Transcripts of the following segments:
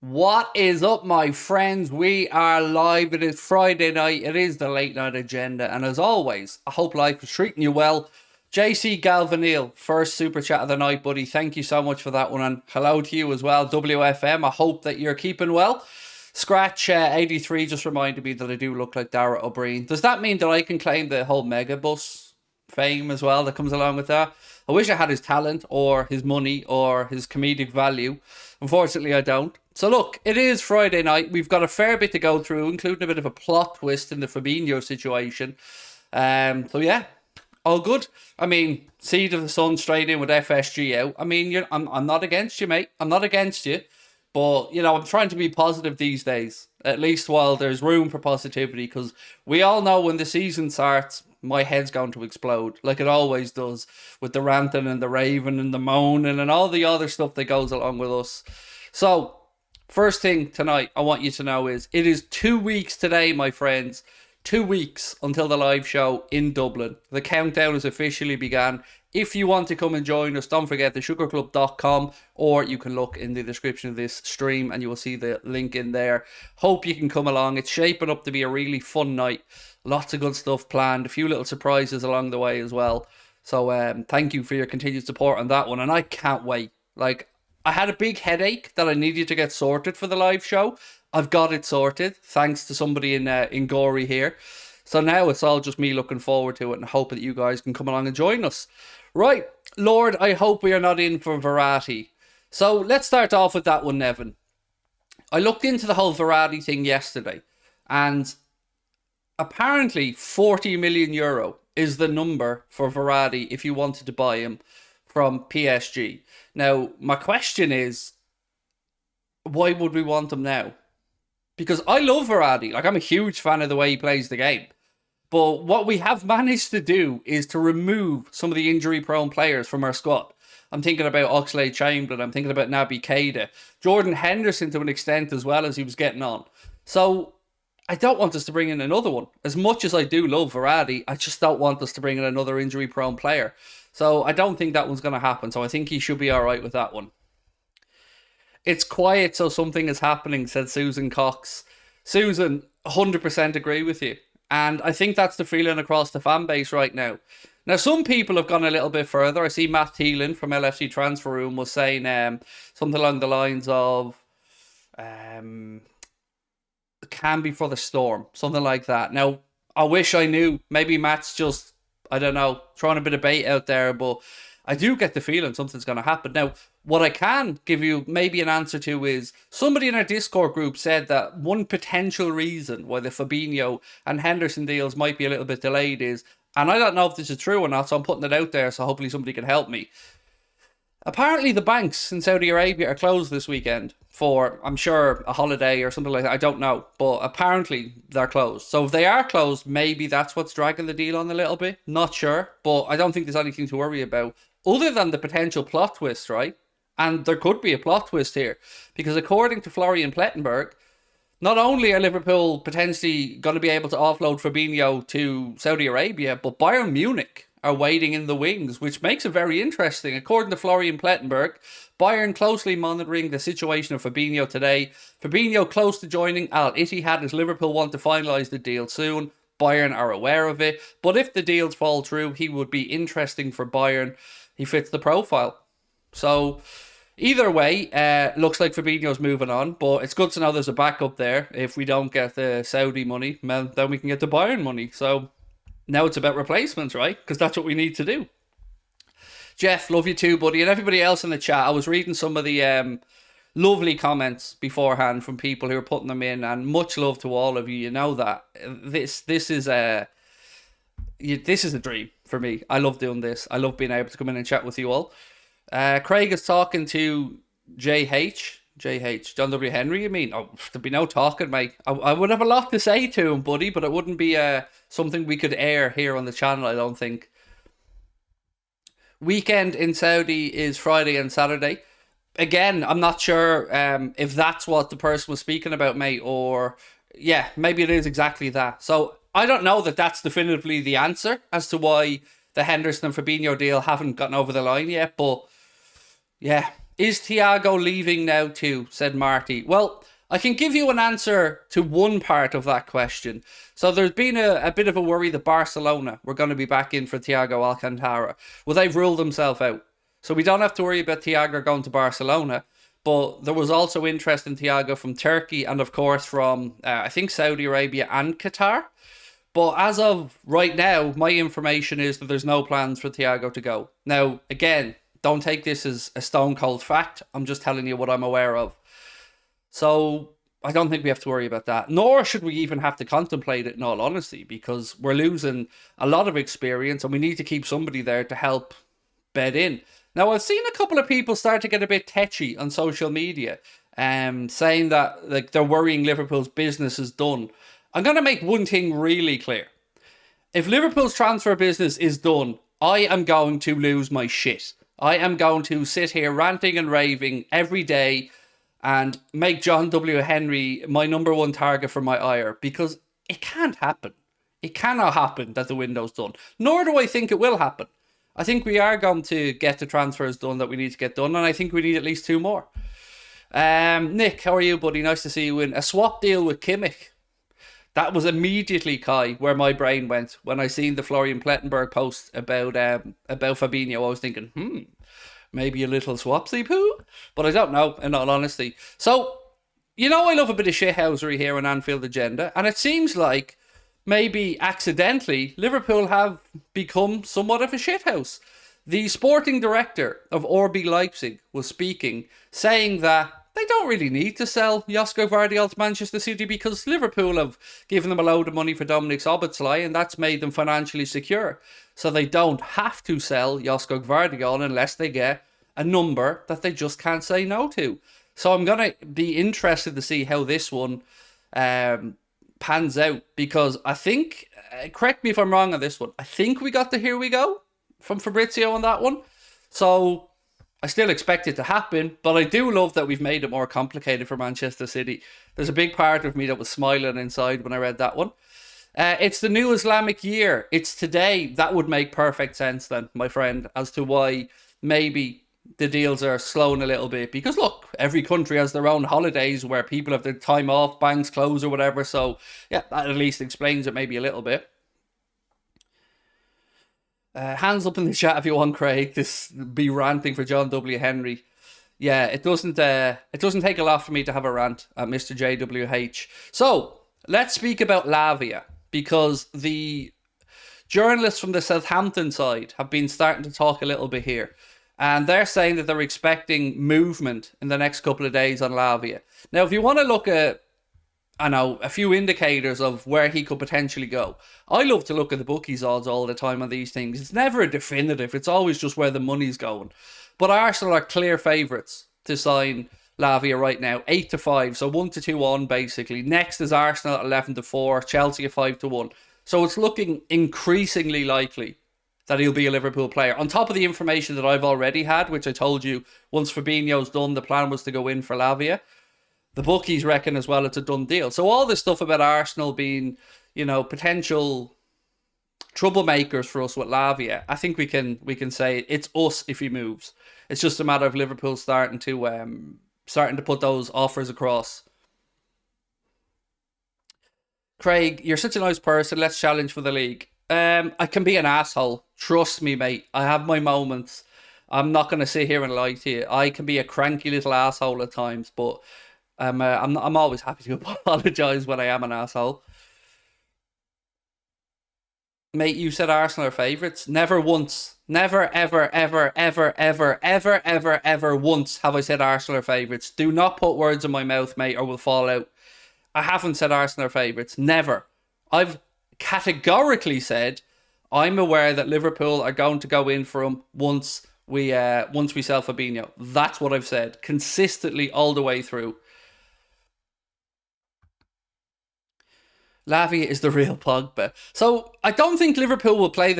What is up, my friends? We are live. It is Friday night. It is the late night agenda. And as always, I hope life is treating you well. JC Galvanil, first super chat of the night, buddy. Thank you so much for that one. And hello to you as well, WFM. I hope that you're keeping well. Scratch 83 just reminded me that I do look like Dara O'Brien. Does that mean that I can claim the whole Megabus fame as well that comes along with that? I wish I had his talent or his money or his comedic value. Unfortunately, I don't. So look, it is Friday night. We've got a fair bit to go through, including a bit of a plot twist in the Fabinho situation. So yeah, all good. I mean, seed of the sun straight in with FSG out. I mean, I'm not against you, mate. I'm not against you. But, I'm trying to be positive these days, at least while there's room for positivity, because we all know when the season starts, my head's going to explode, like it always does, with the ranting and the raving and the moaning and all the other stuff that goes along with us. So, first thing tonight I want you to know is, it is 2 weeks today, my friends. 2 weeks until the live show in Dublin. The countdown has officially begun. If you want to come and join us, don't forget thesugarclub.com, or you can look in the description of this stream and you will see the link in there. Hope you can come along. It's shaping up to be a really fun night. Lots of good stuff planned. A few little surprises along the way as well. So thank you for your continued support on that one. And I can't wait. Like, I had a big headache that I needed to get sorted for the live show. I've got it sorted, thanks to somebody in Gory here. So now it's all just me looking forward to it and hoping that you guys can come along and join us. Right, Lord, I hope we are not in for Verratti. So let's start off with that one, Nevin. I looked into the whole Verratti thing yesterday, and apparently 40 million euro is the number for Verratti if you wanted to buy him from PSG. Now, my question is, why would we want him now? Because I love Verratti. Like, I'm a huge fan of the way he plays the game. But what we have managed to do is to remove some of the injury-prone players from our squad. I'm thinking about Oxlade-Chamberlain. I'm thinking about Naby Keita. Jordan Henderson to an extent as well, as he was getting on. So I don't want us to bring in another one. As much as I do love Verratti, I just don't want us to bring in another injury-prone player. So I don't think that one's going to happen. So I think he should be all right with that one. It's quiet, so something is happening, said Susan Cox. Susan, 100% agree with you. And I think that's the feeling across the fan base right now. Now, some people have gone a little bit further. I see Matt Thielen from LFC Transfer Room was saying something along the lines of can be for the storm, something like that. Now, I wish I knew. Maybe Matt's just, I don't know, throwing a bit of bait out there, but I do get the feeling something's going to happen. Now, what I can give you maybe an answer to is, somebody in our Discord group said that one potential reason why the Fabinho and Henderson deals might be a little bit delayed is, and I don't know if this is true or not, so I'm putting it out there, so hopefully somebody can help me. Apparently the banks in Saudi Arabia are closed this weekend for, I'm sure, a holiday or something like that. I don't know, but apparently they're closed. So if they are closed, maybe that's what's dragging the deal on a little bit. Not sure, but I don't think there's anything to worry about other than the potential plot twist, right? And there could be a plot twist here, because according to Florian Plettenberg, not only are Liverpool potentially going to be able to offload Fabinho to Saudi Arabia, but Bayern Munich are waiting in the wings, which makes it very interesting. According to Florian Plettenberg, Bayern closely monitoring the situation of Fabinho today. Fabinho close to joining Al Ittihad as Liverpool want to finalise the deal soon. Bayern are aware of it, but if the deals fall through, he would be interesting for Bayern. He fits the profile. So either way, looks like Fabinho's moving on, but it's good to know there's a backup there. If we don't get the Saudi money, then we can get the Bayern money. So now it's about replacements, right? Because that's what we need to do. Jeff, love you too, buddy. And everybody else in the chat, I was reading some of the lovely comments beforehand from people who are putting them in, and much love to all of you. You know that this is a dream for me. I love doing this. I love being able to come in and chat with you all. Craig is talking to JH, John W. Henry, you mean? Oh, there'd be no talking, mate. I would have a lot to say to him, buddy, but it wouldn't be something we could air here on the channel, I don't think. Weekend in Saudi is Friday and Saturday. Again, I'm not sure if that's what the person was speaking about, mate, or yeah, maybe it is exactly that. So I don't know that that's definitively the answer as to why the Henderson and Fabinho deal haven't gotten over the line yet, but yeah, Is Thiago leaving now too? Said Marty. Well, I can give you an answer to one part of that question. So there's been a bit of a worry that Barcelona were going to be back in for Thiago Alcantara. Well, they've ruled themselves out. So we don't have to worry about Thiago going to Barcelona. But there was also interest in Thiago from Turkey and, of course, from, I think, Saudi Arabia and Qatar. But as of right now, my information is that there's no plans for Thiago to go. Now, again, don't take this as a stone cold fact. I'm just telling you what I'm aware of. So I don't think we have to worry about that. Nor should we even have to contemplate it, in all honesty, because we're losing a lot of experience and we need to keep somebody there to help bed in. Now, I've seen a couple of people start to get a bit tetchy on social media, saying that like they're worrying Liverpool's business is done. I'm going to make one thing really clear. If Liverpool's transfer business is done, I am going to lose my shit. I am going to sit here ranting and raving every day and make John W. Henry my number one target for my ire, because it can't happen. It cannot happen that the window's done. Nor do I think it will happen. I think we are going to get the transfers done that we need to get done, and I think we need at least 2 more. Nick, how are you, buddy? Nice to see you in. A swap deal with Kimmich. That was immediately, Kai, where my brain went when I seen the Florian Plettenberg post about Fabinho. I was thinking, maybe a little swapsy poo? But I don't know, in all honesty. So, you know I love a bit of shithousery here on Anfield Agenda, and it seems like maybe accidentally, Liverpool have become somewhat of a shithouse. The sporting director of RB Leipzig was speaking, saying that they don't really need to sell Josko Gvardiol to Manchester City because Liverpool have given them a load of money for Dominic Szoboszlai and that's made them financially secure. So they don't have to sell Josko Gvardiol unless they get a number that they just can't say no to. So I'm going to be interested to see how this one pans out, because I think, correct me if I'm wrong on this one, I think we got the here we go from Fabrizio on that one. So I still expect it to happen, but I do love that we've made it more complicated for Manchester City. There's a big part of me that was smiling inside when I read that one. It's the new Islamic year. It's today. That would make perfect sense then, my friend, as to why maybe the deals are slowing a little bit, because look, every country has their own holidays where people have their time off, banks close or whatever. So yeah, that at least explains it maybe a little bit. Hands up in the chat if you want, Craig. This be ranting for John W. Henry. Yeah, it doesn't take a lot for me to have a rant at Mr. JWH. So let's speak about Lavia, because the journalists from the Southampton side have been starting to talk a little bit here. And they're saying that they're expecting movement in the next couple of days on Lavia. Now, if you want to look at, I know, a few indicators of where he could potentially go, I love to look at the bookies odds all the time on these things. It's never a definitive. It's always just where the money's going. But Arsenal are clear favourites to sign Lavia right now, 8-5, so 1-2 on basically. Next is Arsenal at 11-4, Chelsea at 5-1. So it's looking increasingly likely that he'll be a Liverpool player. On top of the information that I've already had, which I told you once Fabinho's done, the plan was to go in for Lavia. The bookies reckon as well it's a done deal. So all this stuff about Arsenal being, you know, potential troublemakers for us with Lavia, I think we can say it's us if he moves. It's just a matter of Liverpool starting to put those offers across. Craig, you're such a nice person. Let's challenge for the league. I can be an asshole. Trust me, mate. I have my moments. I'm not going to sit here and lie to you. I can be a cranky little asshole at times, but I'm always happy to apologise when I am an asshole. Mate, you said Arsenal are favourites. Never once. Never, ever, ever, ever, ever, ever, ever, ever once have I said Arsenal are favourites. Do not put words in my mouth, mate, or we'll fall out. I haven't said Arsenal are favourites. Never. I've categorically said I'm aware that Liverpool are going to go in for him once we sell Fabinho. That's what I've said consistently all the way through. Lavia is the real Pogba. So I don't think Liverpool will I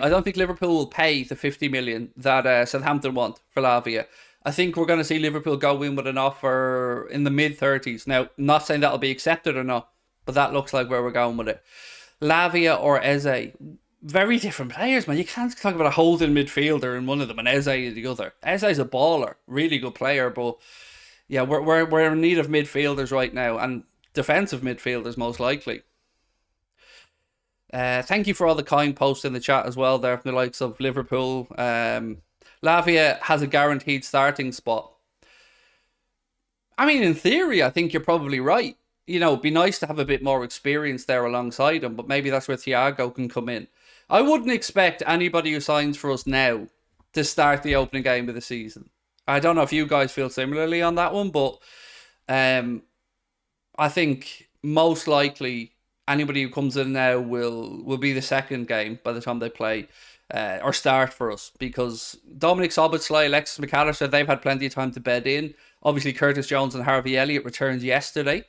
don't think Liverpool will pay the 50 million that Southampton want for Lavia. I think we're going to see Liverpool go in with an offer in the mid-30s. Now, not saying that'll be accepted or not, but that looks like where we're going with it. Lavia or Eze? very different players, man. You can't talk about a holding midfielder in one of them and Eze in the other. Eze's a baller, really good player, but yeah, we're in need of midfielders right now and defensive midfielders most likely. Thank you for all the kind posts in the chat as well there from the likes of Liverpool. Lavia has a guaranteed starting spot. I mean, in theory, I think you're probably right. You know, it'd be nice to have a bit more experience there alongside him, but maybe that's where Thiago can come in. I wouldn't expect anybody who signs for us now to start the opening game of the season. I don't know if you guys feel similarly on that one, but I think most likely anybody who comes in now will be the second game by the time they play or start for us, because Dominic Szoboszlai, Alexis McAllister, they've had plenty of time to bed in. Obviously, Curtis Jones and Harvey Elliott returned yesterday.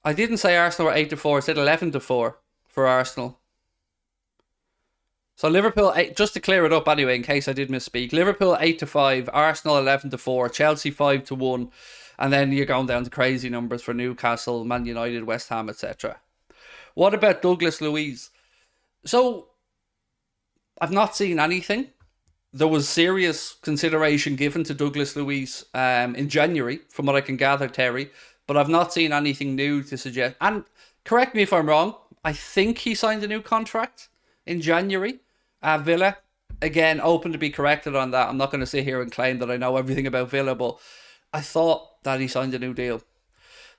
I didn't say Arsenal were 8-4. I said 11-4 for Arsenal. So Liverpool, just to clear it up anyway, in case I did misspeak, Liverpool 8-5, Arsenal 11-4, Chelsea 5-1, and then you're going down to crazy numbers for Newcastle, Man United, West Ham, etc. What about Douglas Luiz? So I've not seen anything. There was serious consideration given to Douglas Luiz in January, from what I can gather, Terry, but I've not seen anything new to suggest. And correct me if I'm wrong, I think he signed a new contract in January. Villa, again, open to be corrected on that. I'm not going to sit here and claim that I know everything about Villa, but I thought that he signed a new deal.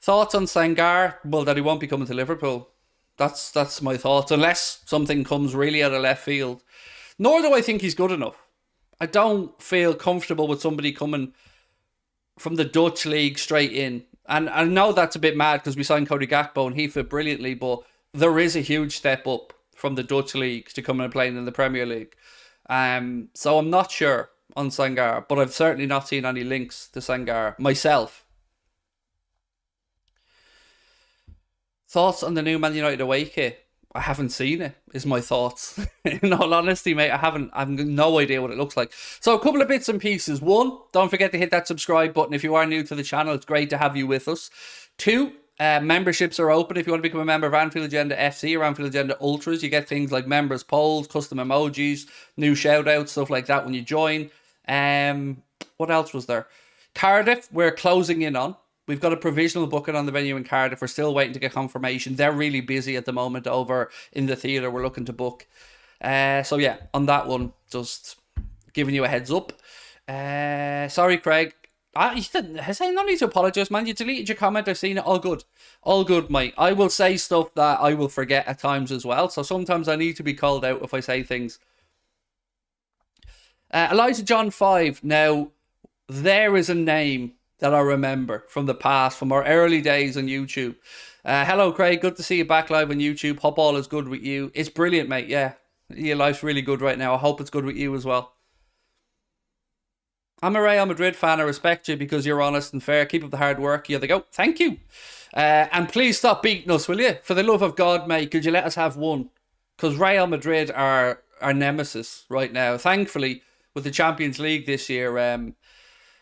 Thoughts on Sangar? Well, that he won't be coming to Liverpool. That's my thoughts, unless something comes really out of left field. Nor do I think he's good enough. I don't feel comfortable with somebody coming from the Dutch league straight in. And I know that's a bit mad because we signed Cody Gakpo and he fit brilliantly, but there is a huge step up from the Dutch league to coming and playing in the Premier League. So I'm not sure on Sangar, but I've certainly not seen any links to Sangar myself. Thoughts on the new Man United away kit? I haven't seen it, is my thoughts. In all honesty, mate, I have no idea what it looks like. So a couple of bits and pieces. One, don't forget to hit that subscribe button if you are new to the channel. It's great to have you with us. Two, memberships are open. If you want to become a member of Anfield Agenda FC or Anfield Agenda Ultras, you get things like members polls, custom emojis, new shout-outs, stuff like that when you join. What else was there? Cardiff, we're closing in on. We've got a provisional booking on the venue in Cardiff. We're still waiting to get confirmation. They're really busy at the moment over in the theatre. We're looking to book. So yeah, on that one, just giving you a heads up. Sorry, Craig. I say no need to apologise, man. You deleted your comment. I've seen it. All good. All good, mate. I will say stuff that I will forget at times as well. So sometimes I need to be called out if I say things. Elijah John 5. Now, there is a name that I remember from the past, from our early days on YouTube. Hello, Craig. Good to see you back live on YouTube. Hope all is good with you. It's brilliant, mate. Yeah, your life's really good right now. I hope it's good with you as well. I'm a Real Madrid fan. I respect you because you're honest and fair. Keep up the hard work. Here they go. Thank you. And please stop beating us, will you? For the love of God, mate, could you let us have one? Because Real Madrid are our nemesis right now. Thankfully, with the Champions League this year,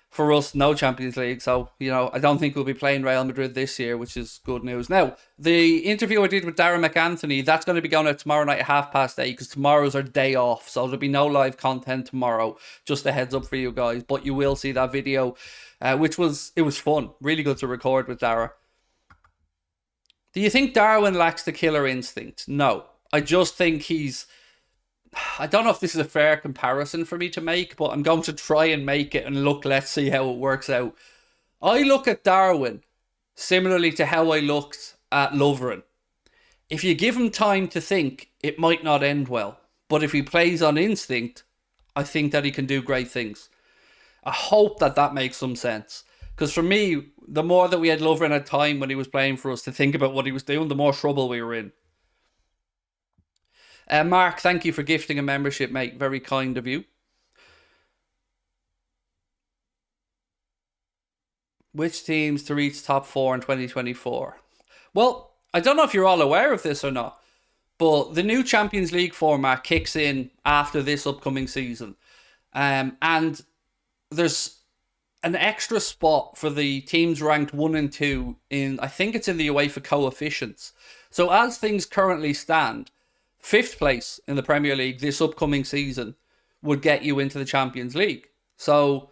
for us, no Champions League. So, you know, I don't think we'll be playing Real Madrid this year, which is good news. Now, the interview I did with Darren McAnthony, that's going to be going out tomorrow night at 8:30 because tomorrow's our day off. So there'll be no live content tomorrow. Just a heads up for you guys. But you will see that video, which was fun. Really good to record with Darren. Do you think Darwin lacks the killer instinct? No. I just think I don't know if this is a fair comparison for me to make, but I'm going to try and make it and look, let's see how it works out. I look at Darwin similarly to how I looked at Lovren. If you give him time to think, it might not end well. But if he plays on instinct, I think that he can do great things. I hope that makes some sense. Because for me, the more that we had Lovren at time when he was playing for us to think about what he was doing, the more trouble we were in. Mark, thank you for gifting a membership, mate. Very kind of you. Which teams to reach top 4 in 2024? Well, I don't know if you're all aware of this or not, but the new Champions League format kicks in after this upcoming season. And there's an extra spot for the teams ranked 1 and 2 in, I think it's in the UEFA coefficients. So as things currently stand, fifth place in the Premier League this upcoming season would get you into the Champions League. So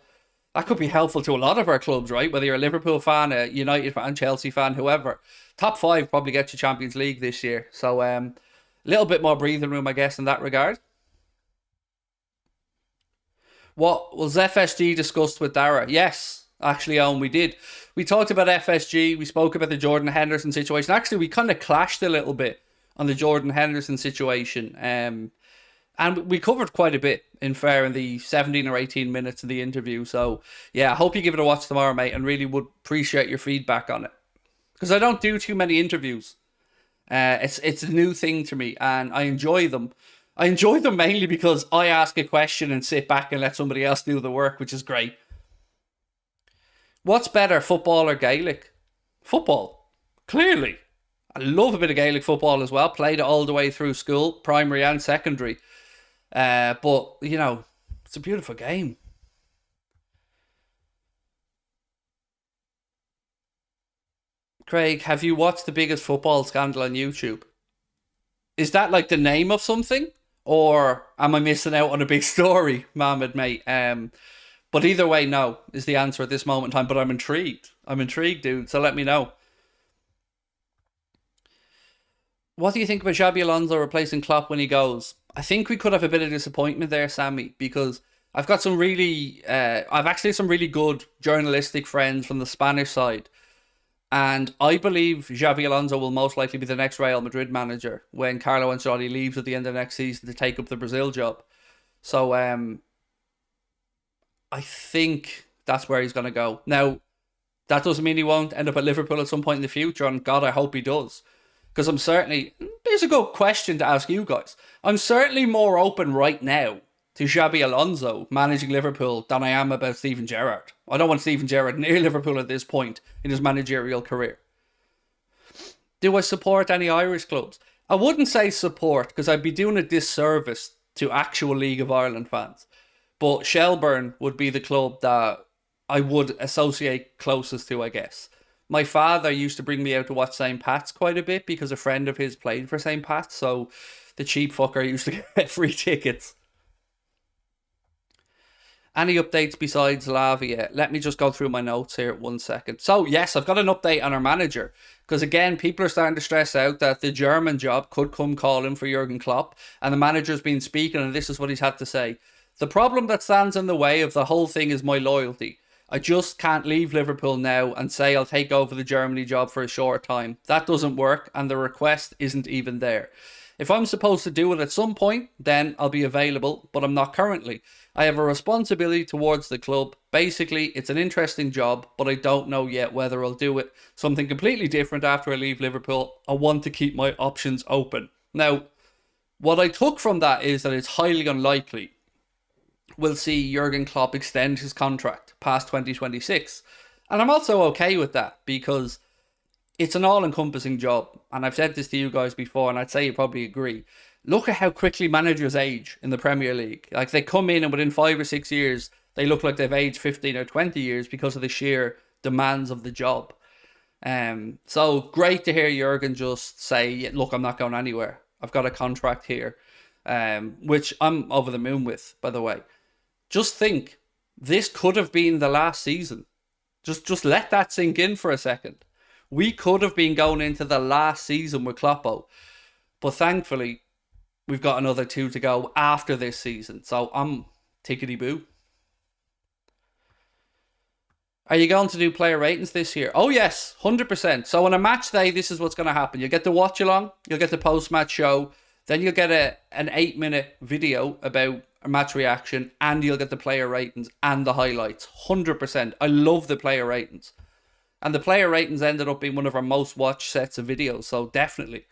that could be helpful to a lot of our clubs, right? Whether you're a Liverpool fan, a United fan, Chelsea fan, whoever. Top five probably gets you Champions League this year. So a little bit more breathing room, I guess, in that regard. What was FSG discussed with Dara? Yes, actually, Owen, we did. We talked about FSG. We spoke about the Jordan Henderson situation. Actually, we kind of clashed a little bit on the Jordan Henderson situation. And we covered quite a bit, in fair, in the 17 or 18 minutes of the interview. So, yeah, I hope you give it a watch tomorrow, mate, and really would appreciate your feedback on it. Because I don't do too many interviews. It's a new thing to me, and I enjoy them. I enjoy them mainly because I ask a question and sit back and let somebody else do the work, which is great. What's better, football or Gaelic? Football, clearly. I love a bit of Gaelic football as well. Played it all the way through school, primary and secondary. But, you know, it's a beautiful game. Craig, have you watched the biggest football scandal on YouTube? Is that like the name of something? Or am I missing out on a big story, Mohammed, mate? But either way, no, is the answer at this moment in time. But I'm intrigued. I'm intrigued, dude. So let me know. What do you think about Xabi Alonso replacing Klopp when he goes? I think we could have a bit of disappointment there, Sammy, because I've actually some really good journalistic friends from the Spanish side. And I believe Xabi Alonso will most likely be the next Real Madrid manager when Carlo Ancelotti leaves at the end of next season to take up the Brazil job. So I think that's where he's going to go. Now, that doesn't mean he won't end up at Liverpool at some point in the future, and God, I hope he does. Because here's a good question to ask you guys. I'm certainly more open right now to Xabi Alonso managing Liverpool than I am about Steven Gerrard. I don't want Steven Gerrard near Liverpool at this point in his managerial career. Do I support any Irish clubs? I wouldn't say support because I'd be doing a disservice to actual League of Ireland fans. But Shelbourne would be the club that I would associate closest to, I guess. My father used to bring me out to watch St. Pat's quite a bit because a friend of his played for St. Pat's, so the cheap fucker used to get free tickets. Any updates besides Lavia? Let me just go through my notes here 1 second. So, yes, I've got an update on our manager. Because, again, people are starting to stress out that the German job could come calling for Jurgen Klopp. And the manager's been speaking, and this is what he's had to say. The problem that stands in the way of the whole thing is my loyalty. I just can't leave Liverpool now and say I'll take over the Germany job for a short time. That doesn't work, and the request isn't even there. If I'm supposed to do it at some point, then I'll be available, but I'm not currently. I have a responsibility towards the club. Basically, it's an interesting job, but I don't know yet whether I'll do it. Something completely different after I leave Liverpool. I want to keep my options open. Now, what I took from that is that it's highly unlikely we'll see Jurgen Klopp extend his contract past 2026. And I'm also okay with that because it's an all-encompassing job. And I've said this to you guys before, and I'd say you probably agree. Look at how quickly managers age in the Premier League. Like, they come in and within 5 or 6 years, they look like they've aged 15 or 20 years because of the sheer demands of the job. So great to hear Jurgen just say, look, I'm not going anywhere. I've got a contract here, which I'm over the moon with, by the way. Just think, this could have been the last season. Just let that sink in for a second. We could have been going into the last season with Kloppo. But thankfully, we've got another 2 to go after this season. So I'm tickety-boo. Are you going to do player ratings this year? Oh yes, 100%. So on a match day, this is what's going to happen. You'll get the watch along, you'll get the post-match show, then you'll get an 8-minute video about a match reaction, and you'll get the player ratings and the highlights. 100%. I love the player ratings. And the player ratings ended up being one of our most watched sets of videos, so definitely.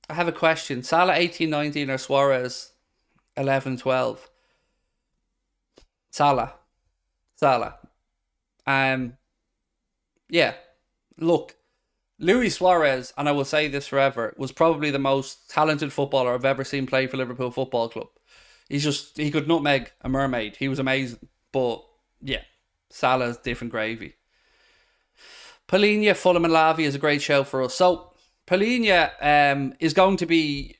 I have a question. Salah 18-19 or Suarez 11-12? Salah. Salah. Yeah. Look, Luis Suarez, and I will say this forever, was probably the most talented footballer I've ever seen play for Liverpool Football Club. He could nutmeg a mermaid. He was amazing. But yeah, Salah's different gravy. Polina, Fulham and Lavia is a great show for us. So Polina is going to be...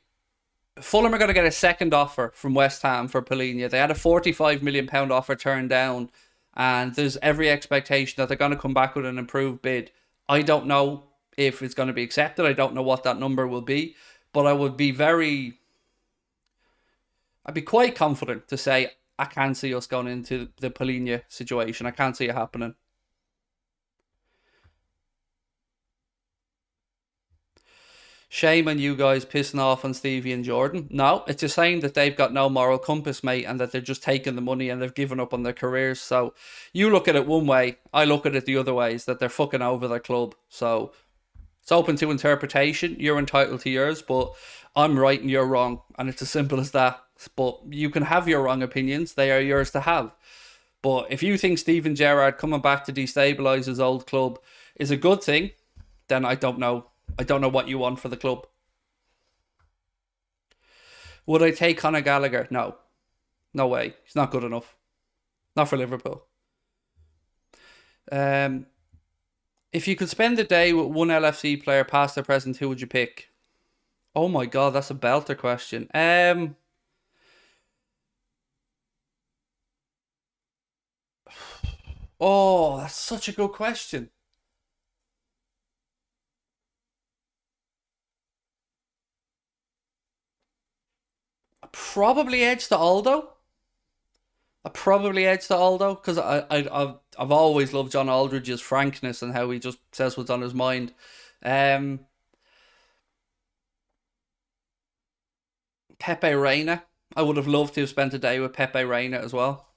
Fulham are going to get a second offer from West Ham for Polina. They had a £45 million offer turned down, and there's every expectation that they're going to come back with an improved bid. I don't know if it's going to be accepted. I don't know what that number will be, but I'd be quite confident to say I can see us going into the Polina situation. I can't see it happening. Shame on you guys pissing off on Stevie and Jordan. No, it's a saying that they've got no moral compass, mate, and that they're just taking the money and they've given up on their careers. So you look at it one way, I look at it the other way, is that they're fucking over their club. So it's open to interpretation. You're entitled to yours, but I'm right and you're wrong. And it's as simple as that. But you can have your wrong opinions. They are yours to have. But if you think Steven Gerrard coming back to destabilise his old club is a good thing, then I don't know. I don't know what you want for the club. Would I take Conor Gallagher? No. No way. He's not good enough. Not for Liverpool. If you could spend the day with one LFC player, past or present, who would you pick? Oh my god, that's a belter question. Oh, that's such a good question. Probably edge to Aldo. I probably edge to Aldo because I've always loved John Aldridge's frankness and how he just says what's on his mind. Um, Pepe Reina. I would have loved to have spent a day with Pepe Reina as well.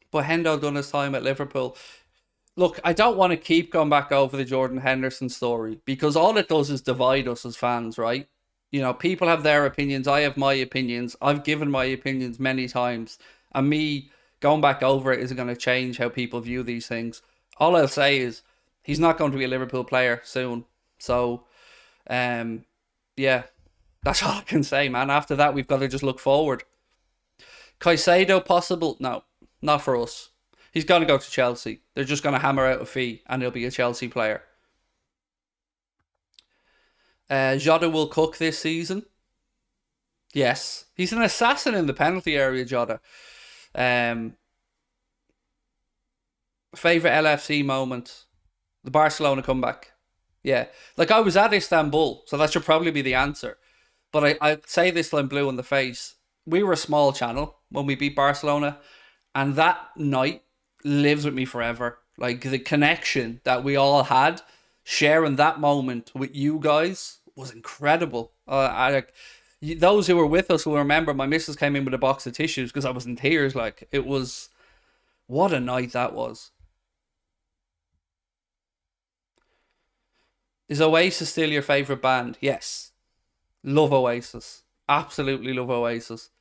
But Hendo done his time at Liverpool. Look, I don't want to keep going back over the Jordan Henderson story because all it does is divide us as fans, right? You know, people have their opinions. I have my opinions. I've given my opinions many times. And me going back over it isn't going to change how people view these things. All I'll say is he's not going to be a Liverpool player soon. So, um, yeah, that's all I can say, man. After that, we've got to just look forward. Caicedo possible? No, not for us. He's going to go to Chelsea. They're just going to hammer out a fee and he'll be a Chelsea player. Jota will cook this season. Yes. He's an assassin in the penalty area, Jota. Um, Favourite LFC moment? The Barcelona comeback. Yeah. Like, I was at Istanbul, so that should probably be the answer. But I say this like blue in the face. We were a small channel when we beat Barcelona. And that night lives with me forever. Like, the connection that we all had sharing that moment with you guys was incredible. Those who were with us will remember my missus came in with a box of tissues because I was in tears. Like, it was, what a night that was. Is Oasis still your favourite band? Yes. Love Oasis. Absolutely love Oasis.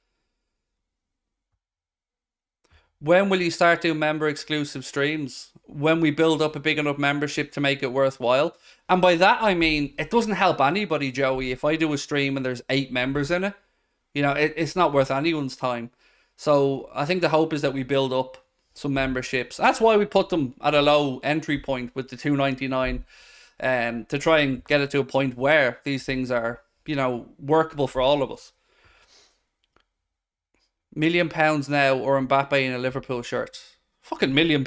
When will you start doing member exclusive streams? When we build up a big enough membership to make it worthwhile. And by that I mean it doesn't help anybody, Joey. If I do a stream and there's 8 members in it, you know, it's not worth anyone's time. So I think the hope is that we build up some memberships. That's why we put them at a low entry point with the 2.99, to try and get it to a point where these things are, you know, workable for all of us. £1 million now or Mbappe in a Liverpool shirt? Fucking £1 million.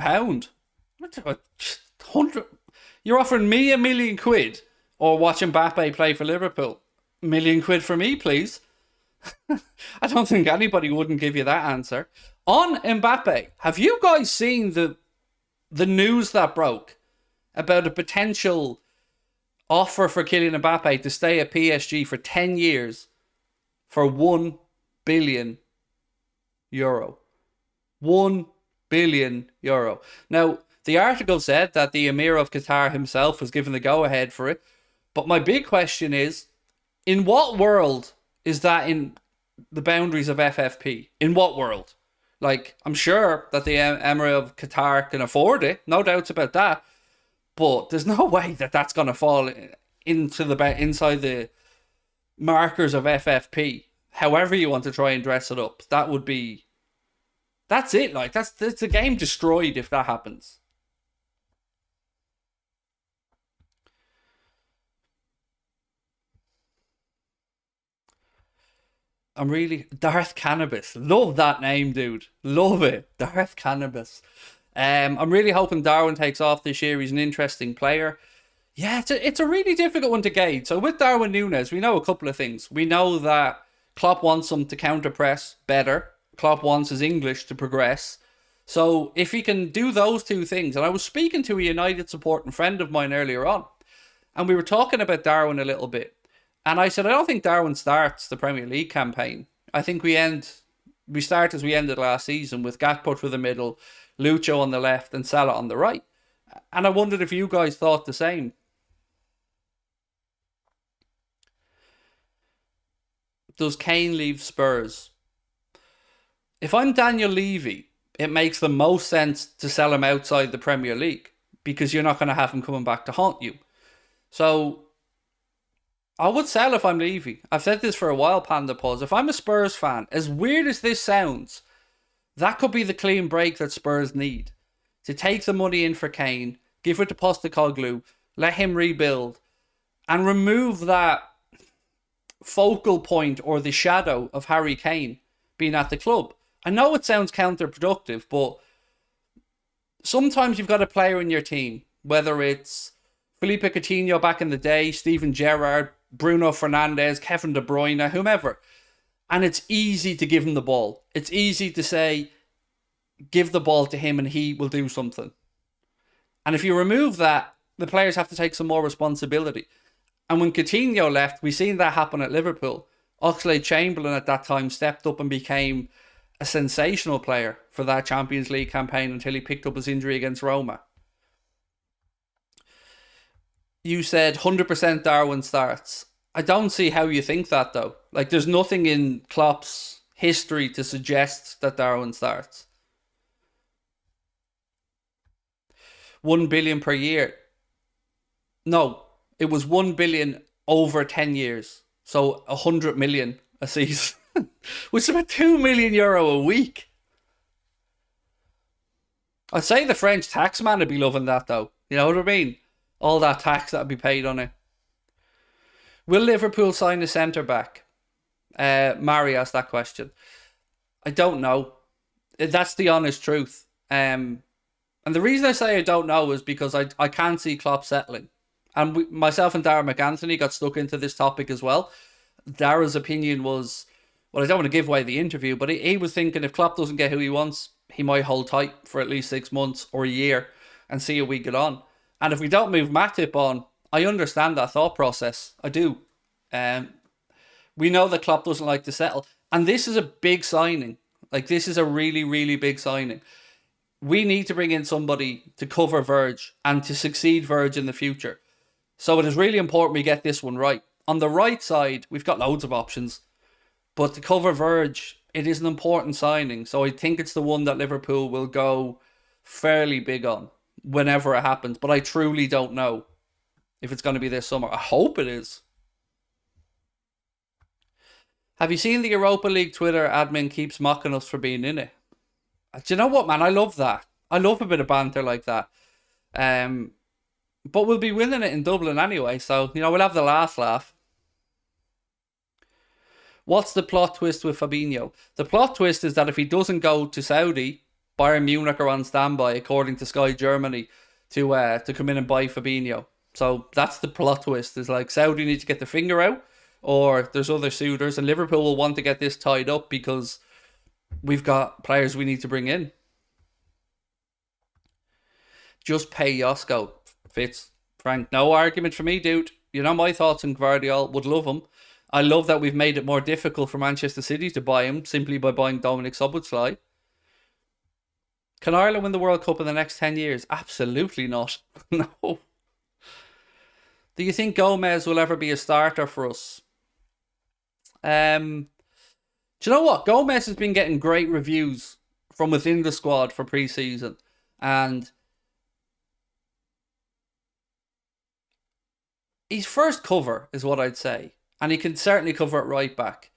What 100? You're offering me £1 million or watch Mbappe play for Liverpool? £1 million for me, please. I don't think anybody wouldn't give you that answer. On Mbappe, have you guys seen the news that broke about a potential offer for Kylian Mbappe to stay at PSG for 10 years for €1 billion? €1 billion. Now, the article said that the Emir of Qatar himself was given the go-ahead for it. But my big question is, in what world is that in the boundaries of FFP? In what world? Like, I'm sure that the Emir of Qatar can afford it. No doubts about that. But there's no way that that's going to fall inside the markers of FFP. However you want to try and dress it up, that's it. Like that's the game destroyed if that happens. I'm really Darth Cannabis. Love that name, dude. Love it. Darth Cannabis. I'm really hoping Darwin takes off this year. He's an interesting player. Yeah, it's a really difficult one to gauge. So with Darwin Núñez, we know a couple of things. We know that Klopp wants him to counter press better. Klopp wants his English to progress. So if he can do those two things, and I was speaking to a United supporting friend of mine earlier on, and we were talking about Darwin a little bit. And I said, I don't think Darwin starts the Premier League campaign. I think we start as we ended last season with Gakpo through the middle, Lucho on the left, and Salah on the right. And I wondered if you guys thought the same. Does Kane leave Spurs? If I'm Daniel Levy, it makes the most sense to sell him outside the Premier League because you're not going to have him coming back to haunt you. So I would sell if I'm Levy. I've said this for a while, Panda Pause. If I'm a Spurs fan, as weird as this sounds, that could be the clean break that Spurs need. To take the money in for Kane, give it to Postecoglou, let him rebuild, and remove that focal point or the shadow of Harry Kane being at the club. I know it sounds counterproductive, but sometimes you've got a player in your team, whether it's Felipe Coutinho back in the day, Steven Gerrard, Bruno Fernandes, Kevin De Bruyne, whomever. And it's easy to give him the ball. It's easy to say, give the ball to him and he will do something. And if you remove that, the players have to take some more responsibility. And when Coutinho left, we seen that happen at Liverpool. Oxlade-Chamberlain at that time stepped up and became a sensational player for that Champions League campaign until he picked up his injury against Roma. You said 100% Darwin starts. I don't see how you think that though. Like there's nothing in Klopp's history to suggest that Darwin starts. 1 billion per year. No, it was 1 billion over 10 years. So 100 million a season, which is about €2 million a week. I'd say the French tax man would be loving that though. You know what I mean? All that tax that would be paid on it. Will Liverpool sign a centre back? Mari asked that question. I don't know. That's the honest truth. And the reason I say I don't know is because I can't see Klopp settling. And myself and Darragh McAnthony got stuck into this topic as well. Darragh's opinion was, well, I don't want to give away the interview, but he was thinking if Klopp doesn't get who he wants, he might hold tight for at least 6 months or a year and see how we get on. And if we don't move Matip on, I understand that thought process. I do. We know that Klopp doesn't like to settle. And this is a big signing. Like, this is a really, really big signing. We need to bring in somebody to cover Verge and to succeed Verge in the future. So it is really important we get this one right. On the right side, we've got loads of options. But to cover Verge, it is an important signing. So I think it's the one that Liverpool will go fairly big on whenever it happens. But I truly don't know if it's going to be this summer. I hope it is. Have you seen the Europa League Twitter admin keeps mocking us for being in it? Do you know what, man? I love that. I love a bit of banter like that. But we'll be winning it in Dublin anyway. So, you know, we'll have the last laugh. What's the plot twist with Fabinho? The plot twist is that if he doesn't go to Saudi, Bayern Munich are on standby, according to Sky Germany, to come in and buy Fabinho. So that's the plot twist. Is like Saudi need to get the finger out, or there's other suitors, and Liverpool will want to get this tied up because we've got players we need to bring in. Just pay Josko. Fitz, Frank, no argument for me, dude. You know my thoughts on Gvardiol. Would love him. I love that we've made it more difficult for Manchester City to buy him simply by buying Dominic Szoboszlai. Can Ireland win the World Cup in the next 10 years? Absolutely not. No. Do you think Gomez will ever be a starter for us? Do you know what? Gomez has been getting great reviews from within the squad for pre-season. And He's first cover is what I'd say, and he can certainly cover it right back.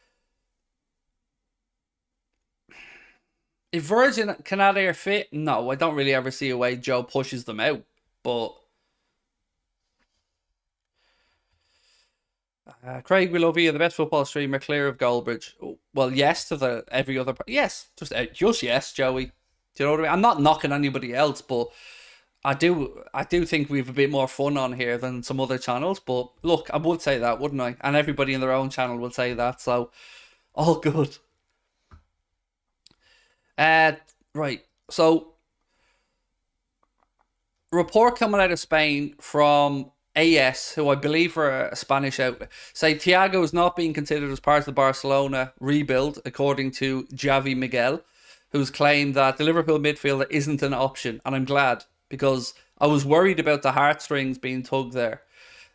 If Virgin Canada are fit, no, I don't really ever see a way Joe pushes them out. But Craig Lavia, the best football streamer, clear of Goldbridge. Well, yes to the every other. Yes, just yes, Joey. Do you know what I mean? I'm not knocking anybody else, but I do think we have a bit more fun on here than some other channels. But look, I would say that, wouldn't I? And everybody in their own channel would say that. So all good. Uh, right. So report coming out of Spain from AS, who I believe are a Spanish outlet, say Thiago is not being considered as part of the Barcelona rebuild, according to Javi Miguel, who's claimed that the Liverpool midfielder isn't an option. And I'm glad, because I was worried about the heartstrings being tugged there.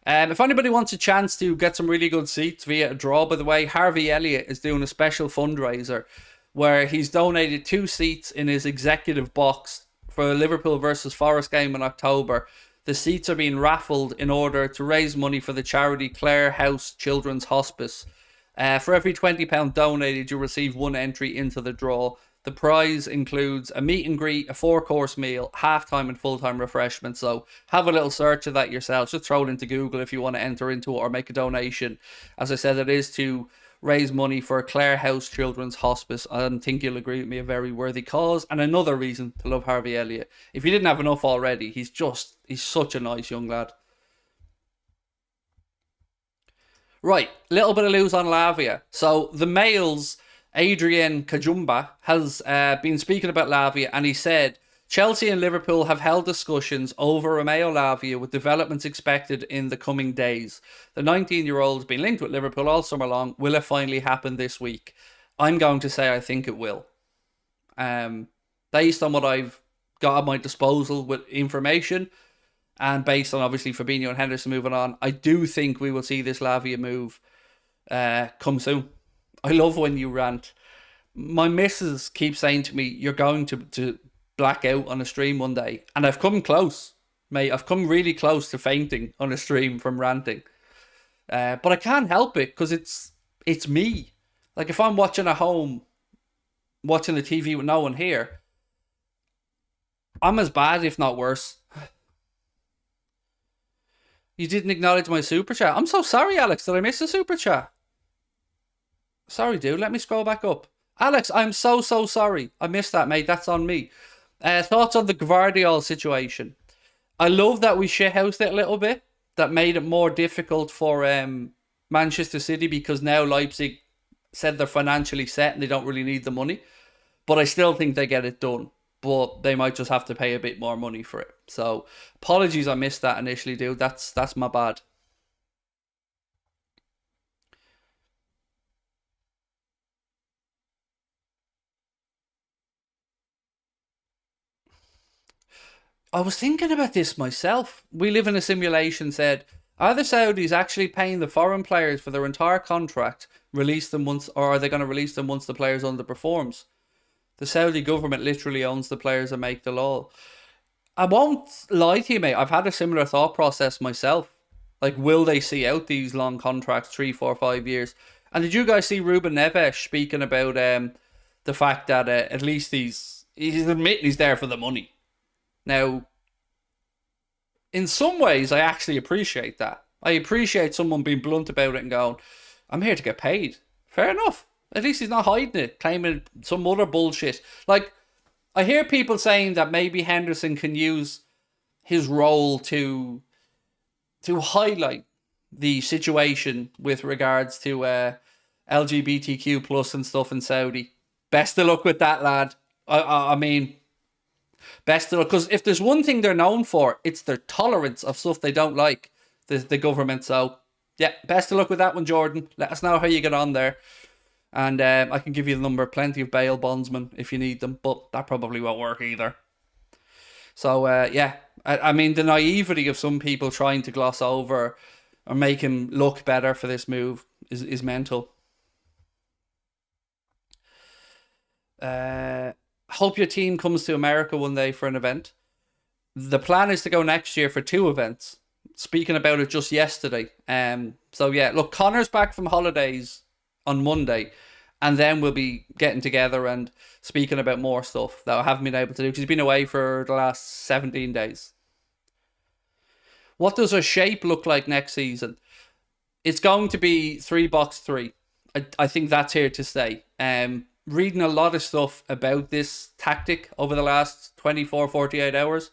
If anybody wants a chance to get some really good seats via a draw, by the way, Harvey Elliott is doing a special fundraiser where he's donated 2 seats in his executive box for a Liverpool versus Forest game in October. The seats are being raffled in order to raise money for the charity Clare House Children's Hospice. For every £20 donated, you'll receive 1 entry into the draw. The prize includes a meet and greet, a 4-course meal, half-time and full-time refreshments. So have a little search of that yourselves. Just throw it into Google if you want to enter into it or make a donation. As I said, it is to raise money for Clare House Children's Hospice. I think you'll agree with me, a very worthy cause. And another reason to love Harvey Elliott. If you didn't have enough already, he's such a nice young lad. Right, little bit of news on Lavia. So the Mail's Adrian Kajumba has been speaking about Lavia, and he said Chelsea and Liverpool have held discussions over Romeo Lavia with developments expected in the coming days. The 19-year-old's been linked with Liverpool all summer long. Will it finally happen this week? I'm going to say I think it will. Based on what I've got at my disposal with information, and based on obviously Fabinho and Henderson moving on, I do think we will see this Lavia move come soon. I love when you rant. My missus keeps saying to me, you're going to black out on a stream one day. And I've come close, mate. I've come really close to fainting on a stream from ranting. But I can't help it because it's me. Like if I'm watching at home, watching the TV with no one here, I'm as bad, if not worse. You didn't acknowledge my super chat. I'm so sorry, Alex. Did I miss a super chat? Sorry, dude. Let me scroll back up. Alex, I'm so sorry. I missed that, mate. That's on me. Thoughts on the Gvardiol situation? I love that we shithoused it a little bit. That made it more difficult for Manchester City because now Leipzig said they're financially set and they don't really need the money. But I still think they get it done. But they might just have to pay a bit more money for it. So apologies I missed that initially, dude. That's my bad. I was thinking about this myself. We live in a simulation said, are the Saudis actually paying the foreign players for their entire contract, release them once, or are they going to release them once the players underperforms? The Saudi government literally owns the players and make the law. I won't lie to you, mate. I've had a similar thought process myself. Like, will they see out these long contracts, 3, 4, 5 years? And did you guys see Ruben Neves speaking about the fact that at least he's admitting he's there for the money? Now, in some ways, I actually appreciate that. I appreciate someone being blunt about it and going, I'm here to get paid. Fair enough. At least he's not hiding it, claiming some other bullshit. Like, I hear people saying that maybe Henderson can use his role to highlight the situation with regards to LGBTQ plus and stuff in Saudi. Best of luck with that, lad. I mean, best of luck. Because if there's one thing they're known for, it's their tolerance of stuff they don't like, the government. So, yeah, best of luck with that one, Jordan. Let us know how you get on there. And I can give you the number, plenty of bail bondsmen if you need them, but that probably won't work either. So, yeah, I mean, the naivety of some people trying to gloss over or make him look better for this move is mental. Hope your team comes to America one day for an event. The plan is to go next year for 2 events. speaking about it just yesterday. So yeah, look, Connor's back from holidays on Monday, and then we'll be getting together and speaking about more stuff that I haven't been able to do because he's been away for the last 17 days. What does a shape look like next season? It's going to be 3-3. I think that's here to stay. Reading a lot of stuff about this tactic over the last 24, 48 hours.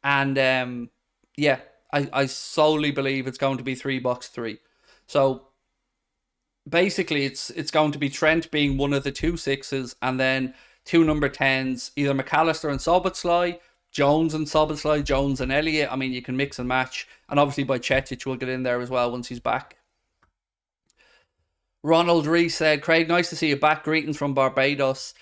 And yeah, I solely believe it's going to be 3-3. So basically it's going to be Trent being one of the 2 6s and then 2 number 10s, either McAllister and Szoboszlai, Jones and Szoboszlai, Jones and Elliott. I mean, you can mix and match. And obviously Bajcetic will get in there as well once he's back. Ronald Rees said, Craig, nice to see you back. Greetings from Barbados.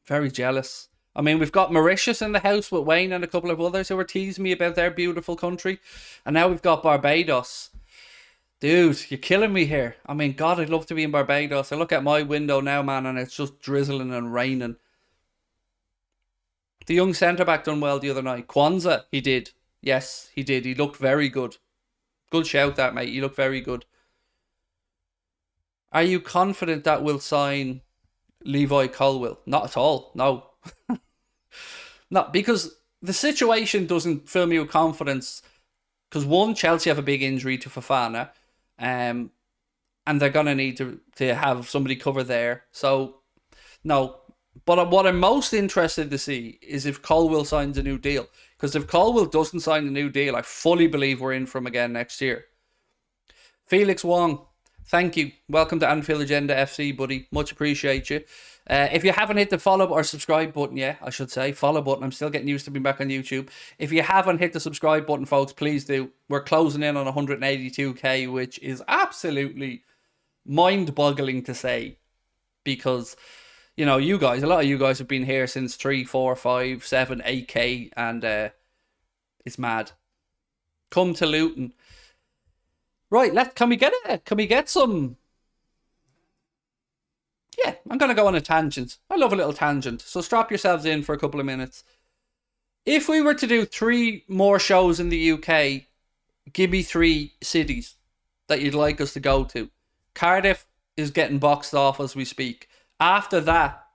Very jealous. I mean, we've got Mauritius in the house with Wayne and a couple of others who were teasing me about their beautiful country. And now we've got Barbados. Dude, you're killing me here. I mean, God, I'd love to be in Barbados. I look at my window now, man, and it's just drizzling and raining. The young centre-back done well the other night. Kwanzaa, he did. Yes, he did. He looked very good. Good shout that, mate. He looked very good. Are you confident that we'll sign Levi Colwill? Not at all. No. No, because the situation doesn't fill me with confidence. Because one, Chelsea have a big injury to Fofana. And they're going to need to have somebody cover there. So, no. But what I'm most interested to see is if Colwill signs a new deal. Because if Colwill doesn't sign a new deal, I fully believe we're in for him again next year. Felix Wong, thank you. Welcome to Anfield Agenda FC, buddy. Much appreciate you. If you haven't hit the follow or subscribe button yet, I should say, follow button. I'm still getting used to being back on YouTube. If you haven't hit the subscribe button, folks, please do. We're closing in on 182k, which is absolutely mind-boggling to say. Because, you know, you guys, a lot of you guys have been here since 3, 4, 5, 7, 8k, and it's mad. Come to Luton. Right, can we get some... Yeah, I'm going to go on a tangent. I love a little tangent. So strap yourselves in for a couple of minutes. If we were to do 3 more shows in the UK, give me 3 cities that you'd like us to go to. Cardiff is getting boxed off as we speak. After that,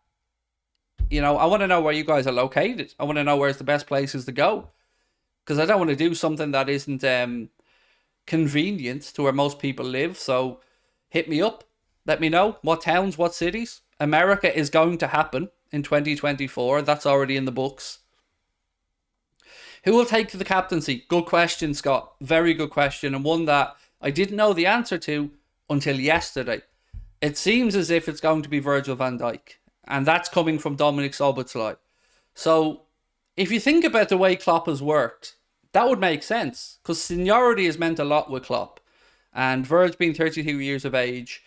you know, I want to know where you guys are located. I want to know where's the best places to go. Because I don't want to do something that isn't convenient to where most people live. So hit me up. Let me know what towns, what cities. America is going to happen in 2024. That's already in the books. Who will take to the captaincy? Good question, Scott. Very good question. And one that I didn't know the answer to until yesterday. It seems as if it's going to be Virgil van Dijk. And that's coming from Dominic Szoboszlai. So if you think about the way Klopp has worked, that would make sense. Because seniority has meant a lot with Klopp. And Virg being 32 years of age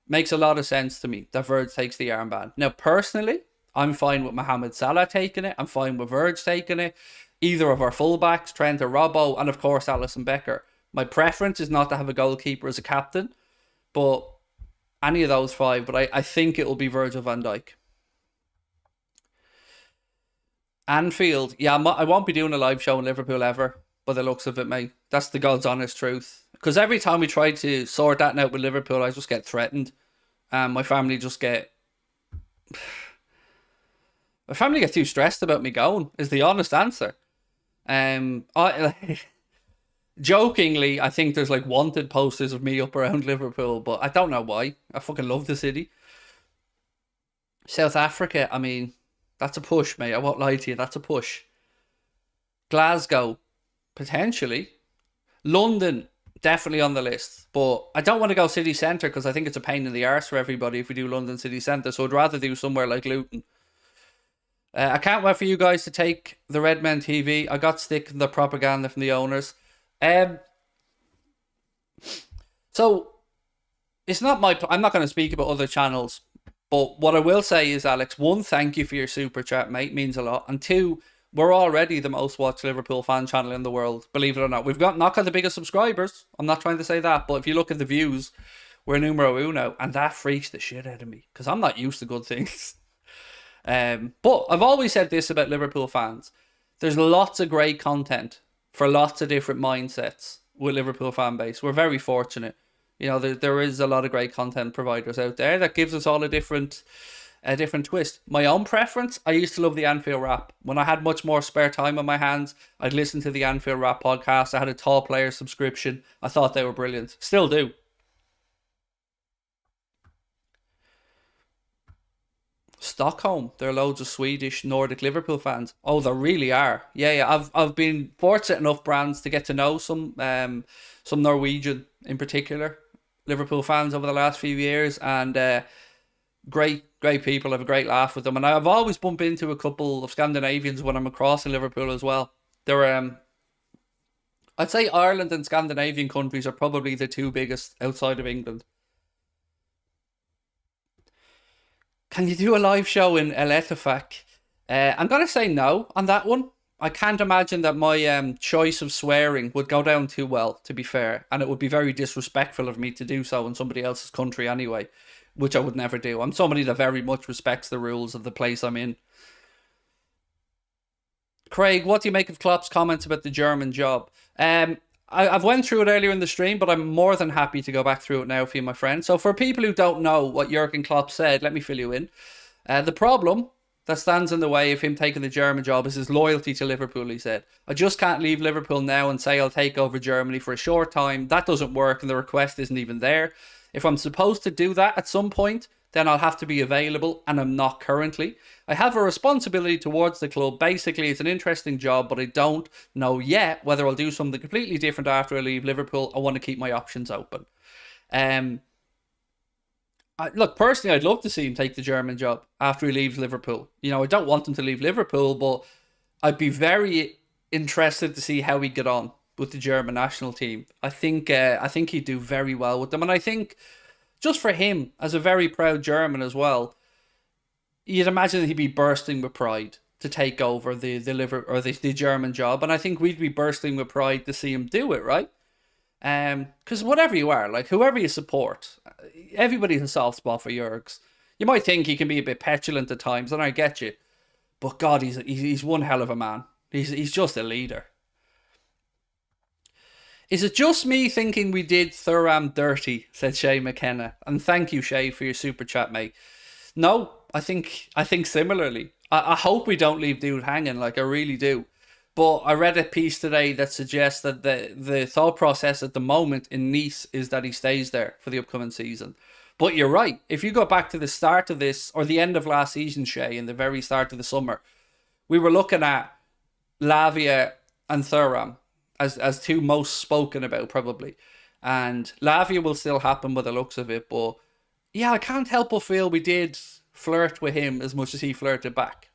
makes a lot of sense to me that Virg takes the armband. Now, personally, I'm fine with Mohamed Salah taking it. I'm fine with Virg taking it. Either of our fullbacks, Trent or Robbo, and of course, Alisson Becker. My preference is not to have a goalkeeper as a captain, but any of those 5. But I think it will be Virgil van Dijk. Anfield. Yeah, I won't be doing a live show in Liverpool ever, by the looks of it, mate. That's the God's honest truth. Because every time we try to sort that out with Liverpool, I just get threatened. My family just get... My family get too stressed about me going, is the honest answer. Jokingly, I think there's like wanted posters of me up around Liverpool, but I don't know why. I fucking love the city. South Africa, I mean, that's a push, mate. I won't lie to you, that's a push. Glasgow, potentially. London, definitely on the list. But I don't want to go city centre because I think it's a pain in the arse for everybody if we do London city centre. So I'd rather do somewhere like Luton. I can't wait for you guys to take the Red Men TV. I got stick the propaganda from the owners. So it's not my... I'm not going to speak about other channels. But what I will say is, Alex, 1, thank you for your super chat, mate. Means a lot. And 2, we're already the most watched Liverpool fan channel in the world, believe it or not. We've not got the biggest subscribers. I'm not trying to say that. But if you look at the views, we're numero uno. And that freaks the shit out of me. Because I'm not used to good things. But I've always said this about Liverpool fans. There's lots of great content for lots of different mindsets with Liverpool fan base. We're very fortunate. You know, there is a lot of great content providers out there that gives us all a different twist. My own preference, I used to love the Anfield Rap. When I had much more spare time on my hands, I'd listen to the Anfield Rap podcast. I had a Tall Player subscription. I thought they were brilliant. Still do. Stockholm. There are loads of Swedish Nordic Liverpool fans. Oh, there really are. Yeah, yeah. I've been fortunate enough, brands, to get to know some Norwegian in particular Liverpool fans over the last few years, and great people. I have a great laugh with them, and I've always bumped into a couple of Scandinavians when I'm across in Liverpool as well. They're I'd say Ireland and Scandinavian countries are probably the two biggest outside of England. Can you do a live show in Eletofak? I'm gonna say no on that one. I can't imagine that my choice of swearing would go down too well, to be fair, and it would be very disrespectful of me to do so in somebody else's country anyway, which I would never do. I'm somebody that very much respects the rules of the place I'm in. Craig, what do you make of Klopp's comments about the German job? I've went through it earlier in the stream, but I'm more than happy to go back through it now for you, my friend. So for people who don't know what Jurgen Klopp said, let me fill you in. The problem that stands in the way of him taking the German job is his loyalty to Liverpool, he said. I just can't leave Liverpool now and say I'll take over Germany for a short time. That doesn't work, and the request isn't even there. If I'm supposed to do that at some point, then I'll have to be available, and I'm not currently. I have a responsibility towards the club. Basically, it's an interesting job, but I don't know yet whether I'll do something completely different after I leave Liverpool. I want to keep my options open. Um, Look, personally, I'd love to see him take the German job after he leaves Liverpool. You know, I don't want him to leave Liverpool, but I'd be very interested to see how he get on with the German national team. I think he'd do very well with them, and I think just for him as a very proud German as well, you'd imagine that he'd be bursting with pride to take over the German job, and I think we'd be bursting with pride to see him do it, right? Because whatever you are, like whoever you support, everybody's a soft spot for Jurgs. You might think he can be a bit petulant at times, and I get you, but God, he's one hell of a man. He's just a leader. Is it just me thinking we did Thuram dirty? Said Shay McKenna, and thank you, Shay, for your super chat, mate. No, I think similarly. I hope we don't leave dude hanging, like I really do. But I read a piece today that suggests that the thought process at the moment in Nice is that he stays there for the upcoming season. But you're right. If you go back to the start of this, or the end of last season, Shay, in the very start of the summer, we were looking at Lavia and Thuram as two most spoken about, probably. And Lavia will still happen by the looks of it, but yeah, I can't help but feel we did flirt with him as much as he flirted back.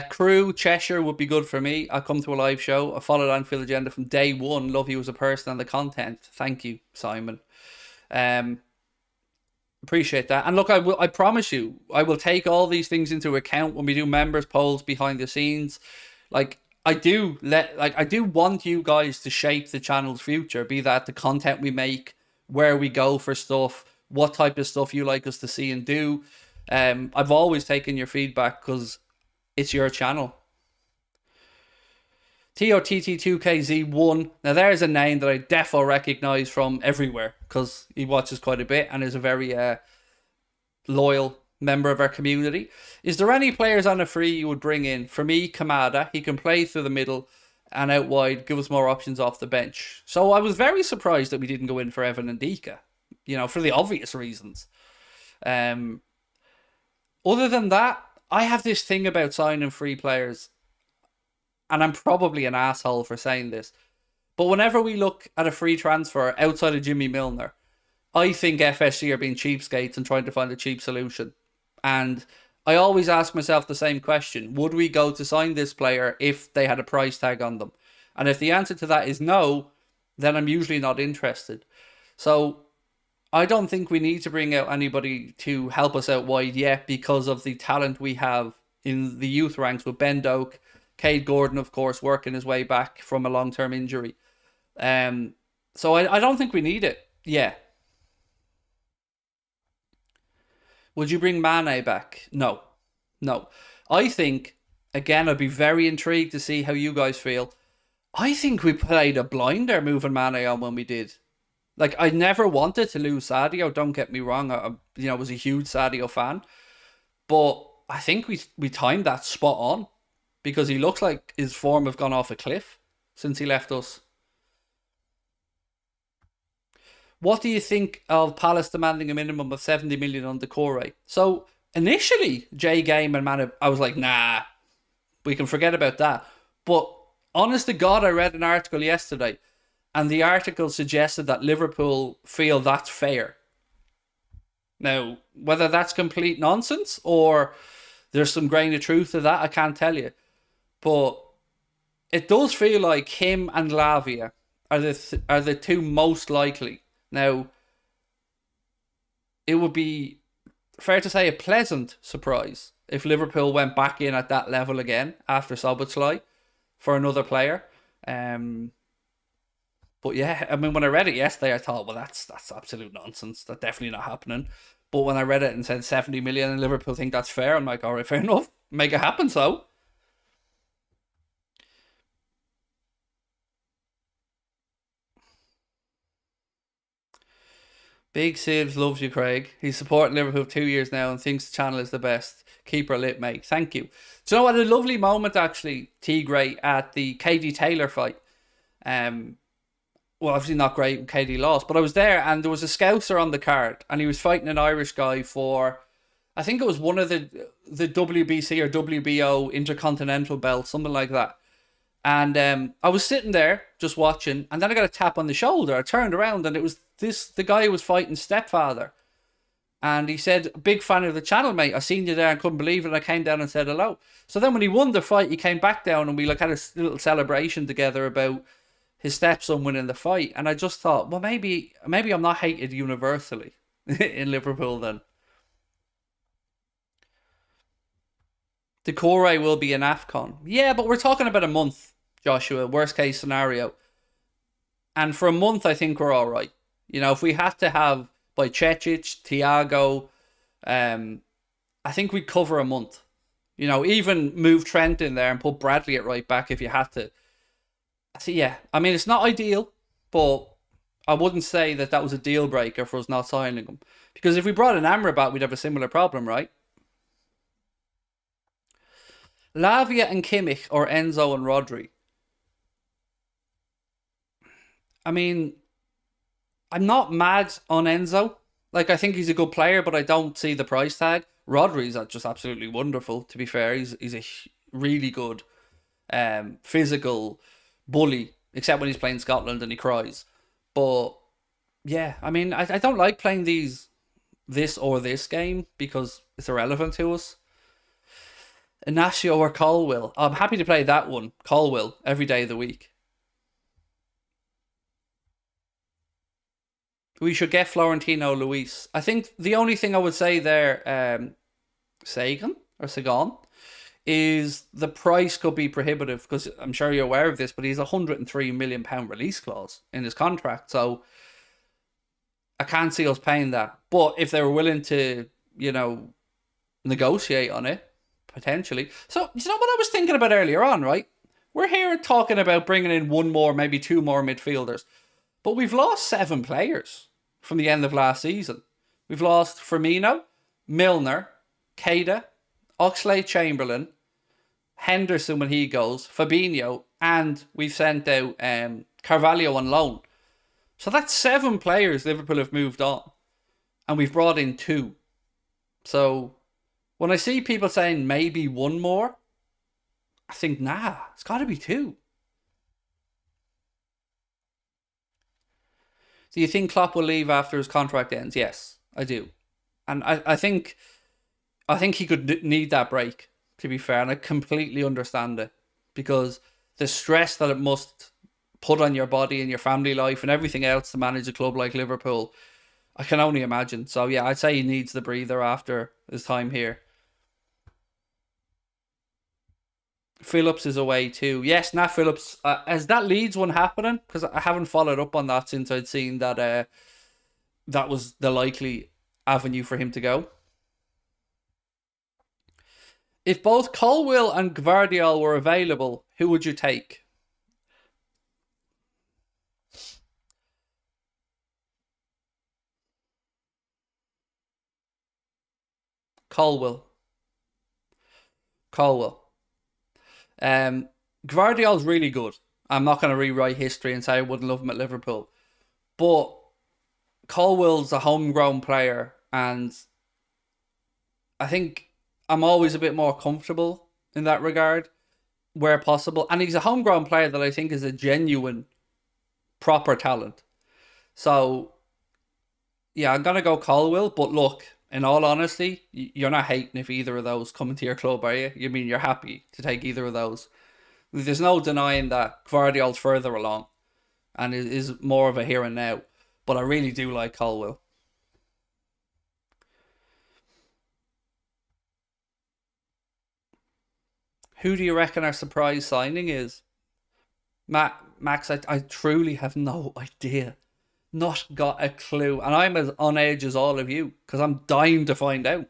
Crew, Cheshire would be good for me. I'll come to a live show. I followed Anfield Agenda from day one. Love you as a person and the content. Thank you, Simon. Appreciate that. And look, I promise you, I will take all these things into account when we do members polls behind the scenes. Like I do want you guys to shape the channel's future, be that the content we make, where we go for stuff, what type of stuff you like us to see and do. I've always taken your feedback because it's your channel. TOTT2KZ1. Now there's a name that I defo recognise from everywhere because he watches quite a bit and is a very loyal member of our community. Is there any players on a free you would bring in? For me, Kamada. He can play through the middle and out wide, give us more options off the bench. So I was very surprised that we didn't go in for Evan and Dika, you know, for the obvious reasons. Other than that, I have this thing about signing free players, and I'm probably an asshole for saying this, but whenever we look at a free transfer outside of Jimmy Milner, I think FSG are being cheapskates and trying to find a cheap solution. And I always ask myself the same question. Would we go to sign this player if they had a price tag on them? And if the answer to that is no, then I'm usually not interested. So I don't think we need to bring out anybody to help us out wide yet because of the talent we have in the youth ranks with Ben Doak, Cade Gordon, of course, working his way back from a long-term injury. So I don't think we need it. Yeah. Would you bring Mane back? No. No. I think Again, I'd be very intrigued to see how you guys feel. I think we played a blinder moving Mane on when we did. Like, I never wanted to lose Sadio. Don't get me wrong. I was a huge Sadio fan, but I think we timed that spot on because he looks like his form have gone off a cliff since he left us. What do you think of Palace demanding a minimum of 70 million on Decore? So initially, Jay Game and Man, I was like, nah, we can forget about that. But honest to God, I read an article yesterday, and the article suggested that Liverpool feel that's fair. Now, whether that's complete nonsense or there's some grain of truth to that, I can't tell you. But it does feel like him and Lavia are the two most likely. Now, it would be fair to say a pleasant surprise if Liverpool went back in at that level again after Szoboszlai for another player. Um, but yeah, I mean, when I read it yesterday, I thought, well, that's absolute nonsense. That's definitely not happening. But when I read it and said 70 million and Liverpool think that's fair, I'm like, all right, fair enough. Make it happen, so. Big Sibs loves you, Craig. He's supporting Liverpool 2 years now and thinks the channel is the best. Keep her lit, mate. Thank you. So, you know what? A lovely moment, actually, T Gray, at the KD Taylor fight. Um, well, obviously not great when KD lost, but I was there and there was a Scouser on the card and he was fighting an Irish guy for, I think it was one of the WBC or WBO Intercontinental belts, something like that. And I was sitting there just watching, and then I got a tap on the shoulder. I turned around, and it was the guy who was fighting Stepfather. And he said, big fan of the channel, mate. I seen you there and couldn't believe it. And I came down and said hello. So then when he won the fight, he came back down and we like had a little celebration together about his stepson winning the fight. And I just thought, well, maybe I'm not hated universally in Liverpool then. Decore will be an AFCON. Yeah, but we're talking about a month, Joshua. Worst case scenario. And for a month, I think we're all right. You know, if we had to have by Cetic, Thiago, I think we'd cover a month. You know, even move Trent in there and put Bradley at right back if you had to. So yeah, I mean, it's not ideal, but I wouldn't say that was a deal breaker for us not signing him. Because if we brought an Amrabat, we'd have a similar problem, right? Lavia and Kimmich or Enzo and Rodri? I mean, I'm not mad on Enzo. Like, I think he's a good player, but I don't see the price tag. Rodri's just absolutely wonderful, to be fair. He's a really good physical bully, except when he's playing Scotland and he cries. But, yeah, I mean, I don't like playing this or this game because it's irrelevant to us. Inacio or Colwill? I'm happy to play that one. Colwill, every day of the week. We should get Florentino Luis. I think the only thing I would say there, Sagan or Sagan, is the price could be prohibitive because I'm sure you're aware of this, but he's a £103 million release clause in his contract. So I can't see us paying that. But if they were willing to, negotiate on it, potentially. So, you know what I was thinking about earlier on, right? We're here talking about bringing in one more, maybe two more midfielders. But we've lost 7 players from the end of last season. We've lost Firmino, Milner, Keita, Oxlade-Chamberlain, Henderson when he goes, Fabinho, and we've sent out Carvalho on loan. So that's 7 players Liverpool have moved on. And we've brought in 2. So when I see people saying maybe one more, I think, nah, it's got to be 2. Do you think Klopp will leave after his contract ends? Yes, I do. And I think he could need that break, to be fair. And I completely understand it. Because the stress that it must put on your body and your family life and everything else to manage a club like Liverpool, I can only imagine. So yeah, I'd say he needs the breather after his time here. Phillips is away too. Yes, Nat Phillips. Is that Leeds one happening? Because I haven't followed up on that since I'd seen that that was the likely avenue for him to go. If both Colwill and Gvardiol were available, who would you take? Colwill. Colwill. Gvardiol's really good. I'm not going to rewrite history and say I wouldn't love him at Liverpool. But Colwill's a homegrown player, and I think I'm always a bit more comfortable in that regard where possible. And he's a homegrown player that I think is a genuine, proper talent. So, yeah, I'm going to go Colwill. But look, in all honesty, you're not hating if either of those come into your club, are you? You mean you're happy to take either of those? There's no denying that Gvardiol's further along and is more of a here and now. But I really do like Colwill. Who do you reckon our surprise signing is? Max, I truly have no idea. Not got a clue. And I'm as on edge as all of you because I'm dying to find out.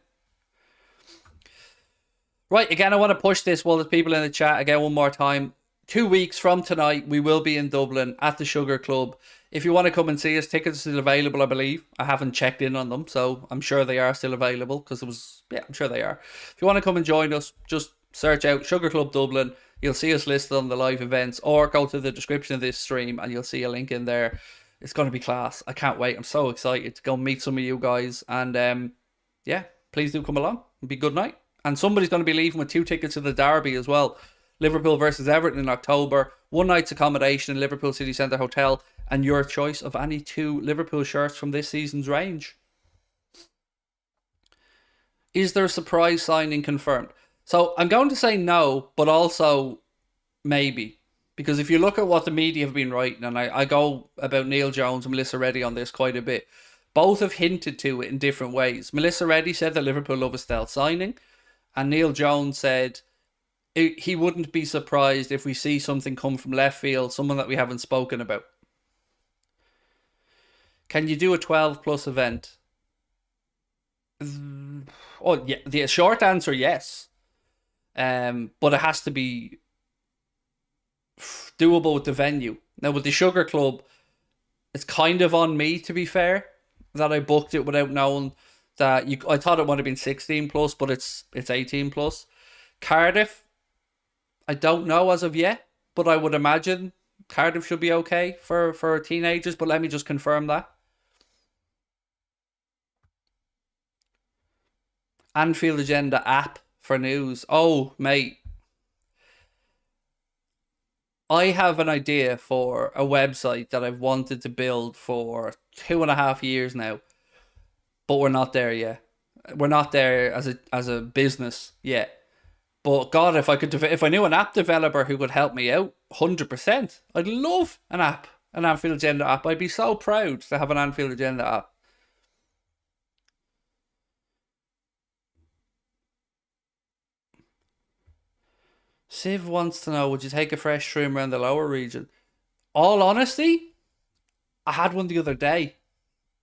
Right, again, I want to push this while there's people in the chat again one more time. 2 weeks from tonight, we will be in Dublin at the Sugar Club. If you want to come and see us, tickets are still available, I believe. I haven't checked in on them, so I'm sure they are still available because it was, yeah, I'm sure they are. If you want to come and join us, just search out Sugar Club Dublin. You'll see us listed on the live events, or go to the description of this stream and you'll see a link in there. It's going to be class. I can't wait. I'm so excited to go meet some of you guys. And yeah, please do come along. It'll be a good night. And somebody's going to be leaving with 2 tickets to the derby as well. Liverpool versus Everton in October. 1 night's accommodation in Liverpool City Centre Hotel. And your choice of any 2 Liverpool shirts from this season's range. Is there a surprise signing confirmed? So I'm going to say no, but also maybe. Because if you look at what the media have been writing, and I go about Neil Jones and Melissa Reddy on this quite a bit, both have hinted to it in different ways. Melissa Reddy said that Liverpool love a stealth signing, and Neil Jones said he wouldn't be surprised if we see something come from left field, someone that we haven't spoken about. Can you do a 12 plus event? Oh, yeah, the short answer, yes. But it has to be doable with the venue. Now, with the Sugar Club, it's kind of on me, to be fair, that I booked it without knowing that I thought it would have been 16 plus, but it's 18 plus. Cardiff, I don't know as of yet, but I would imagine Cardiff should be okay for teenagers, but let me just confirm that. Anfield Agenda app for news. Oh, mate. I have an idea for a website that I've wanted to build for 2.5 years now, but we're not there yet. We're not there as a business yet. But God, if I knew an app developer who could help me out, 100%, I'd love an app, an Anfield Agenda app. I'd be so proud to have an Anfield Agenda app. Siv wants to know, would you take a fresh stream around the lower region? All honesty, I had one the other day.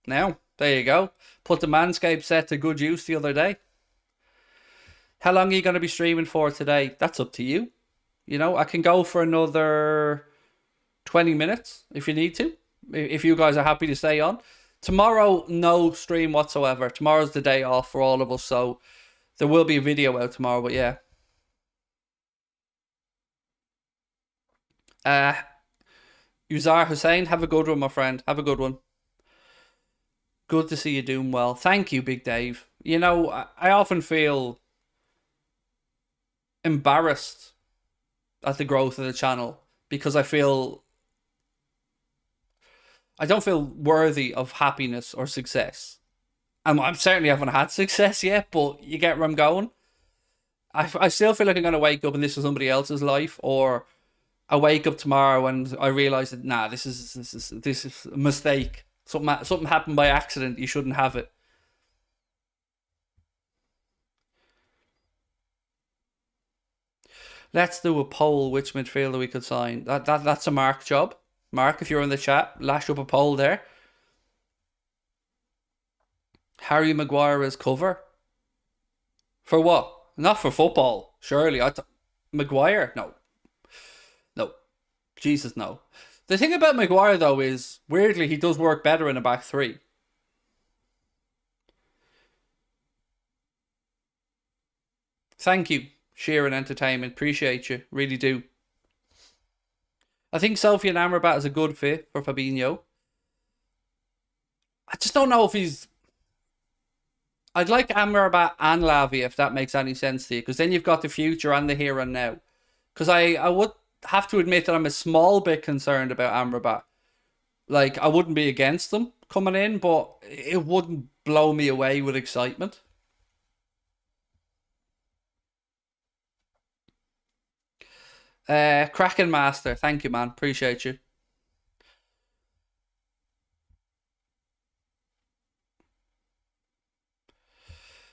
Now, there you go. Put the Manscaped set to good use the other day. How long are you going to be streaming for today? That's up to you. You know, I can go for another 20 minutes if you need to. If you guys are happy to stay on. Tomorrow, no stream whatsoever. Tomorrow's the day off for all of us, so there will be a video out tomorrow, but yeah. Uzar Hussein, have a good one, my friend. Have a good one. Good to see you doing well. Thank you, Big Dave. You know, I often feel embarrassed at the growth of the channel because I don't feel worthy of happiness or success. I certainly haven't had success yet, but you get where I'm going. I still feel like I'm going to wake up and this is somebody else's life, or I wake up tomorrow and I realise that this is a mistake. Something happened by accident. You shouldn't have it. Let's do a poll which midfielder we could sign. That's a Mark job. Mark, if you're in the chat, lash up a poll there. Harry Maguire as cover. For what? Not for football, surely. Maguire? No. No. Jesus, no. The thing about Maguire, though, is weirdly he does work better in a back three. Thank you, Sheeran Entertainment. Appreciate you. Really do. I think Sophie and Amrabat is a good fit for Fabinho. I just don't know if he's. I'd like Amrabat and Lavia if that makes any sense to you, because then you've got the future and the here and now. Because I would have to admit that I'm a small bit concerned about Amrabat. Like, I wouldn't be against them coming in, but it wouldn't blow me away with excitement. Kraken Master, thank you, man. Appreciate you.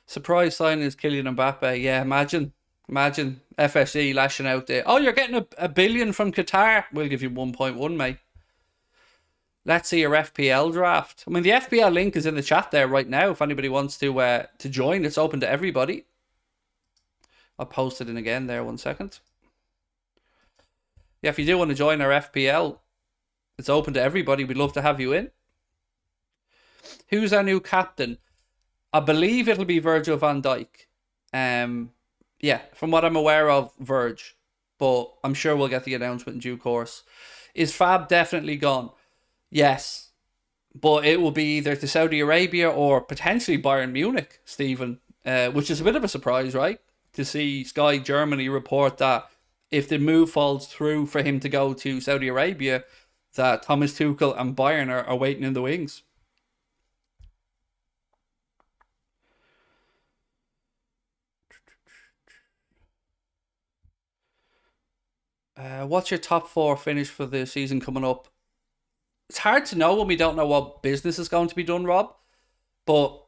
Surprise signing is Kylian Mbappe. Yeah, imagine FSE lashing out there. Oh, you're getting a billion from Qatar. We'll give you 1.1, mate. Let's see your FPL draft. I mean, the FPL link is in the chat there right now. If anybody wants to join, it's open to everybody. I'll post it in again there. 1 second. Yeah, if you do want to join our FPL, it's open to everybody. We'd love to have you in. Who's our new captain? I believe it'll be Virgil van Dijk. Yeah, from what I'm aware of, Virg. But I'm sure we'll get the announcement in due course. Is Fab definitely gone? Yes. But it will be either to Saudi Arabia or potentially Bayern Munich, Stephen. Which is a bit of a surprise, right? To see Sky Germany report that if the move falls through for him to go to Saudi Arabia, that Thomas Tuchel and Bayern are waiting in the wings. What's your top four finish for the season coming up? It's hard to know when we don't know what business is going to be done, Rob. But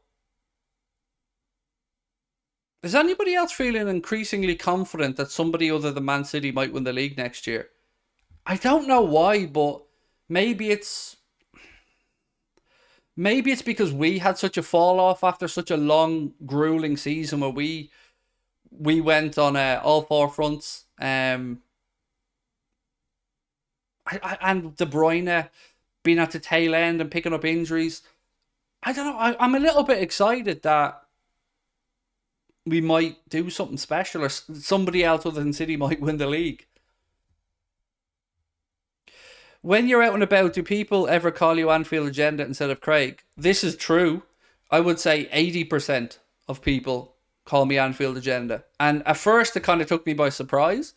is anybody else feeling increasingly confident that somebody other than Man City might win the league next year? I don't know why, but maybe it's maybe it's because we had such a fall off after such a long, grueling season where we went on all four fronts. And De Bruyne being at the tail end and picking up injuries. I don't know. I'm a little bit excited that we might do something special, or somebody else other than City might win the league. When you're out and about, do people ever call you Anfield Agenda instead of Craig? This is true. I would say 80% of people call me Anfield Agenda. And at first it kind of took me by surprise.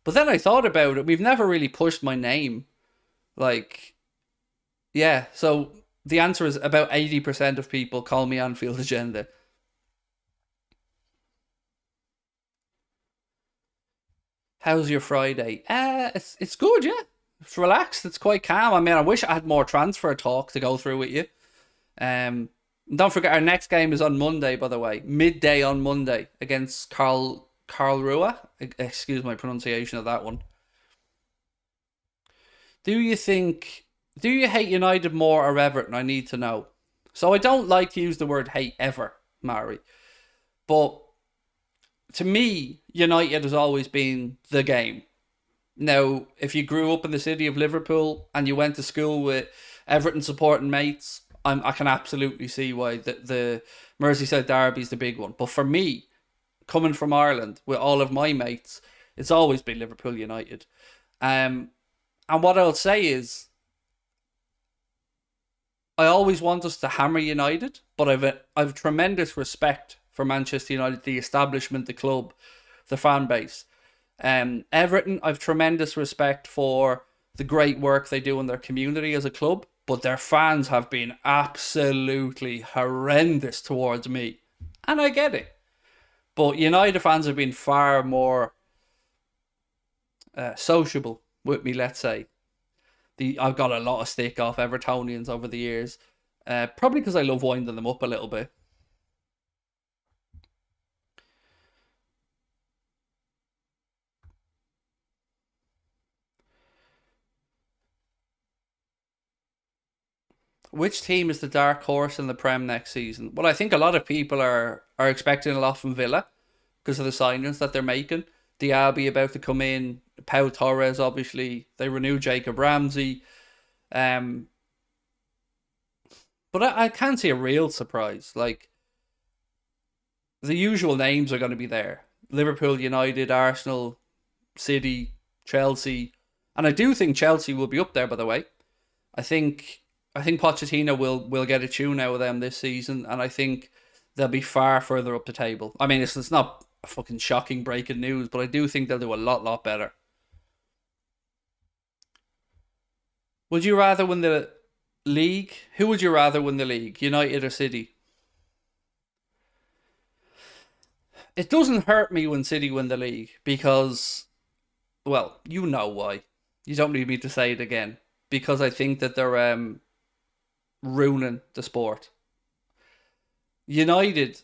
But then I thought about it. We've never really pushed my name. Like, yeah. So the answer is about 80% of people call me Anfield Agenda. How's your Friday? It's good, yeah. It's relaxed. It's quite calm. I mean, I wish I had more transfer talk to go through with you. Um, don't forget our next game is on Monday, by the way, midday on Monday against Carl Rua. Excuse my pronunciation of that one. Do you think? Do you hate United more or Everton? I need to know. So I don't like to use the word hate ever, Mari. But to me, United has always been the game. Now, if you grew up in the city of Liverpool and you went to school with Everton supporting mates, I can absolutely see why the Merseyside derby is the big one. But for me, coming from Ireland with all of my mates, it's always been Liverpool United. Um, and what I'll say is, I always want us to hammer United, but I've tremendous respect for Manchester United, the establishment, the club, the fan base. Everton, I've tremendous respect for the great work they do in their community as a club, but their fans have been absolutely horrendous towards me. And I get it. But United fans have been far more sociable with me, let's say. I've got a lot of stick off Evertonians over the years. Probably because I love winding them up a little bit. Which team is the dark horse in the Prem next season? Well, I think a lot of people are expecting a lot from Villa, because of the signings that they're making. Diaby about to come in, Pau Torres, obviously. They renew Jacob Ramsey. Um, but I can't see a real surprise. Like, the usual names are going to be there. Liverpool, United, Arsenal, City, Chelsea. And I do think Chelsea will be up there, by the way. I think Pochettino will get a tune out of them this season, and I think they'll be far further up the table. I mean, it's not a fucking shocking breaking news, but I do think they'll do a lot better. Would you rather win the league? Who would you rather win the league, United or City? It doesn't hurt me when City win the league because, well, you know why. You don't need me to say it again. Because I think that they're ruining the sport. United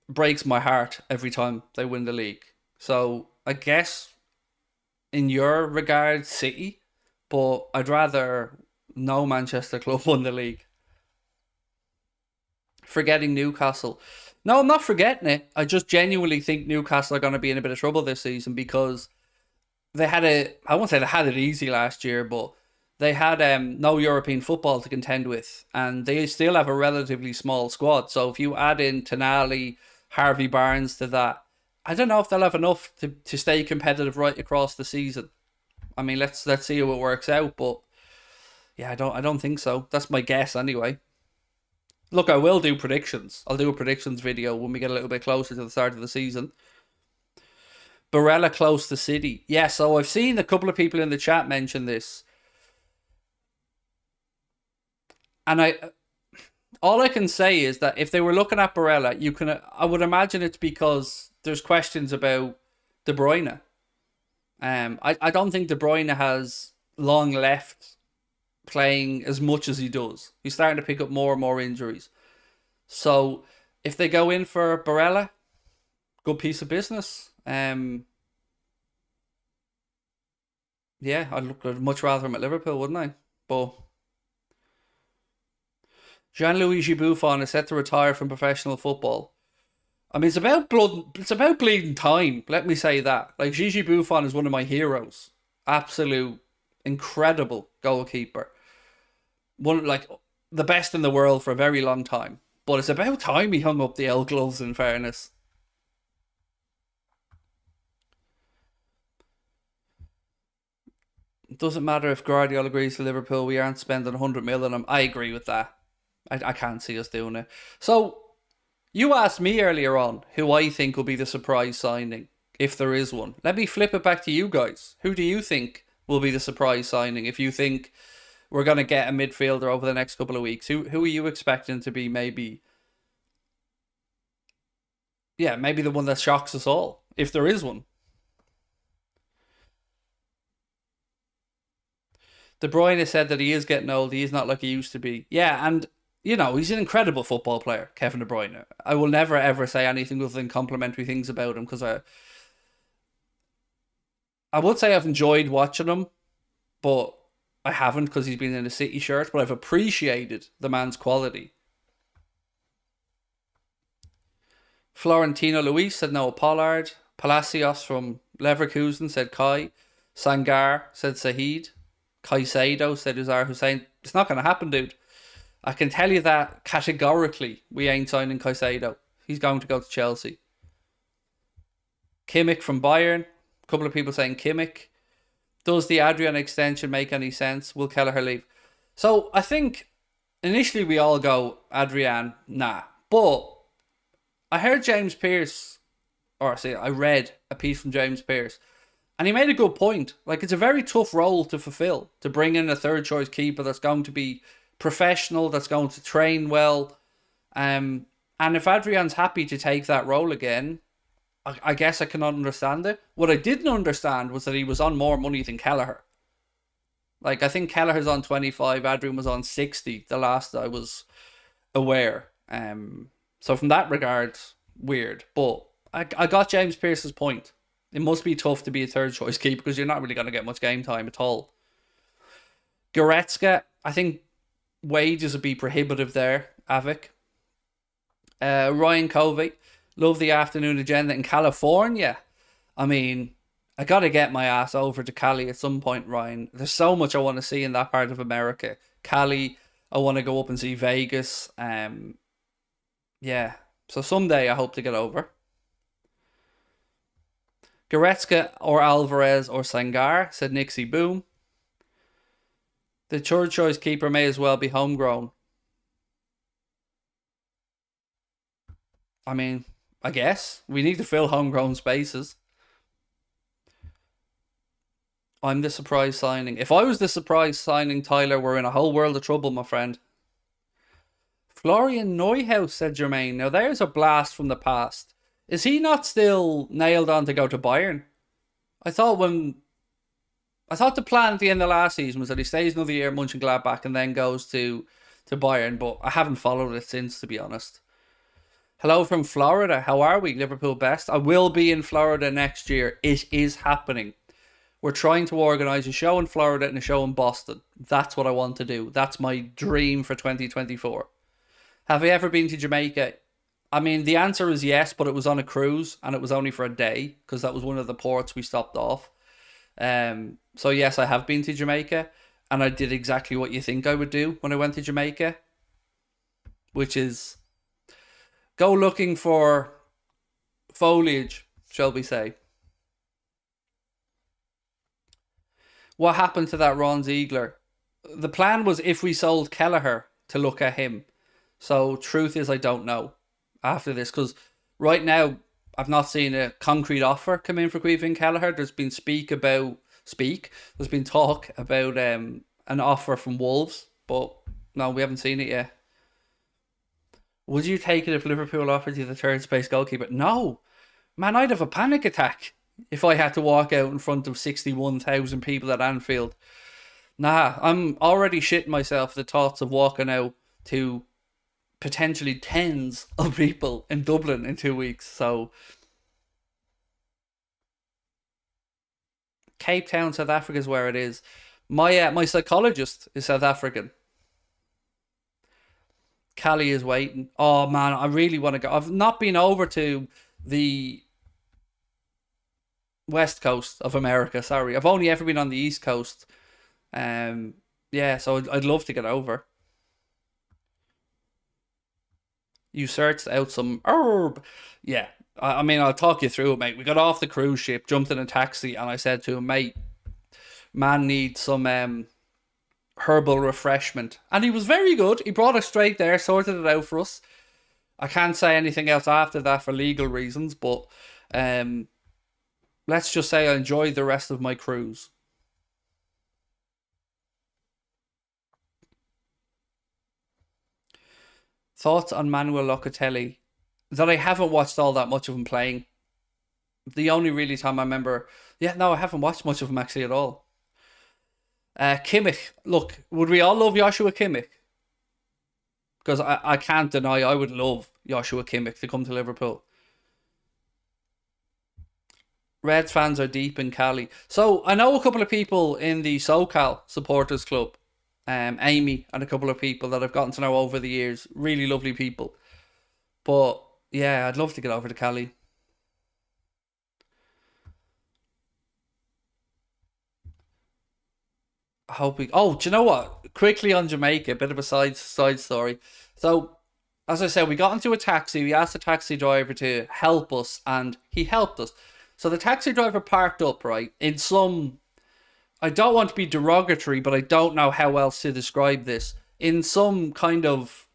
breaks my heart every time they win the league. So I guess in your regard, City, but I'd rather no Manchester club won the league. Forgetting Newcastle. No, I'm not forgetting it. I just genuinely think Newcastle are going to be in a bit of trouble this season because I won't say they had it easy last year, but they had no European football to contend with, and they still have a relatively small squad. So if you add in Tonali, Harvey Barnes to that, I don't know if they'll have enough to stay competitive right across the season. I mean, let's see how it works out, but yeah, I don't think so. That's my guess anyway. Look, I will do predictions. I'll do a predictions video when we get a little bit closer to the start of the season. Barella close to City. Yeah, so I've seen a couple of people in the chat mention this. And all I can say is that if they were looking at Barella, I would imagine it's because there's questions about De Bruyne. I don't think De Bruyne has long left playing as much as he does. He's starting to pick up more and more injuries. So if they go in for Barella, good piece of business. Yeah, I'd much rather him at Liverpool, wouldn't I? But Gianluigi Buffon is set to retire from professional football. I mean, it's about blood. It's about bleeding time. Let me say that. Like, Gigi Buffon is one of my heroes. Absolute, incredible goalkeeper. One, like, the best in the world for a very long time. But it's about time he hung up the L gloves, in fairness. It doesn't matter if Guardiola agrees to Liverpool. We aren't spending 100 million on him. I agree with that. I can't see us doing it. So, you asked me earlier on who I think will be the surprise signing, if there is one. Let me flip it back to you guys. Who do you think will be the surprise signing if you think we're going to get a midfielder over the next couple of weeks? Who are you expecting to be maybe the one that shocks us all, if there is one? De Bruyne said that he is getting old. He is not like he used to be. Yeah, and he's an incredible football player, Kevin De Bruyne. I will never ever say anything other than complimentary things about him because I would say I've enjoyed watching him, but I haven't because he's been in a City shirt. But I've appreciated the man's quality. Florentino Luis said Noah Pollard. Palacios from Leverkusen said Kai. Sangar said Saheed. Caicedo said Uzar Hussein. It's not going to happen, dude. I can tell you that categorically we ain't signing Caicedo. He's going to go to Chelsea. Kimmich from Bayern. A couple of people saying Kimmich. Does the Adrian extension make any sense? Will Kelleher leave? So I think initially we all go Adrian, nah. But I heard James Pearce, I read a piece from James Pearce, and he made a good point. Like, it's a very tough role to fulfill, to bring in a third choice keeper that's going to be professional, that's going to train well. And if Adrian's happy to take that role again, I guess I cannot understand it. What I didn't understand was that he was on more money than Kelleher. Like, I think Kelleher's on 25, Adrian was on 60, the last I was aware. So from that regard, weird. But I got James Pearce's point. It must be tough to be a third choice keeper because you're not really going to get much game time at all. Goretzka, I think wages would be prohibitive there. Avik. Ryan Covey. Love the afternoon agenda in California. I mean, I got to get my ass over to Cali at some point, Ryan. There's so much I want to see in that part of America. Cali, I want to go up and see Vegas. Yeah. So someday I hope to get over. Goretzka or Alvarez or Sangar, said Nixie Boom. The third choice keeper may as well be homegrown. I mean, I guess. We need to fill homegrown spaces. I'm the surprise signing. If I was the surprise signing, Tyler, we're in a whole world of trouble, my friend. Florian Neuhaus, said Jermaine. Now there's a blast from the past. Is he not still nailed on to go to Bayern? I thought the plan at the end of last season was that he stays another year at Mönchengladbach and then goes to Bayern, but I haven't followed it since, to be honest. Hello from Florida. How are we? Liverpool best. I will be in Florida next year. It is happening. We're trying to organise a show in Florida and a show in Boston. That's what I want to do. That's my dream for 2024. Have you ever been to Jamaica? I mean, the answer is yes, but it was on a cruise and it was only for a day because that was one of the ports we stopped off. So yes, I have been to Jamaica and I did exactly what you think I would do when I went to Jamaica, which is go looking for foliage, shall we say. What happened to that Ron Ziegler? The plan was if we sold Kelleher to look at him. So truth is I don't know after this because right now I've not seen a concrete offer come in for Caoimhín Kelleher. There's been There's been talk about an offer from Wolves, but no, we haven't seen it yet. Would you take it if Liverpool offered you the third space goalkeeper? No. Man, I'd have a panic attack if I had to walk out in front of 61,000 people at Anfield. Nah, I'm already shitting myself at the thoughts of walking out to potentially tens of people in Dublin in 2 weeks. So, Cape Town, South Africa is where it is. My psychologist is South African. Cali is waiting. Oh man, I really want to go. I've not been over to the West Coast of America. Sorry, I've only ever been on the East Coast. Yeah, so I'd love to get over. You searched out some herb. Yeah, I mean, I'll talk you through it, mate. We got off the cruise ship, jumped in a taxi, and I said to him, mate, man needs some herbal refreshment. And he was very good. He brought us straight there, sorted it out for us. I can't say anything else after that for legal reasons, but let's just say I enjoyed the rest of my cruise. Thoughts on Manuel Locatelli? That I haven't watched all that much of him playing. The only really time I remember... Yeah, no, I haven't watched much of him actually at all. Kimmich. Look, would we all love Joshua Kimmich? Because I can't deny I would love Joshua Kimmich to come to Liverpool. Reds fans are deep in Cali. So I know a couple of people in the SoCal supporters club. Amy and a couple of people that I've gotten to know over the years. Really lovely people. But yeah, I'd love to get over to Cali. I hope we... Oh, do you know what? Quickly on Jamaica, a bit of a side story. So, as I said, we got into a taxi. We asked the taxi driver to help us, and he helped us. So the taxi driver parked up, right, in some... I don't want to be derogatory, but I don't know how else to describe this. In some kind of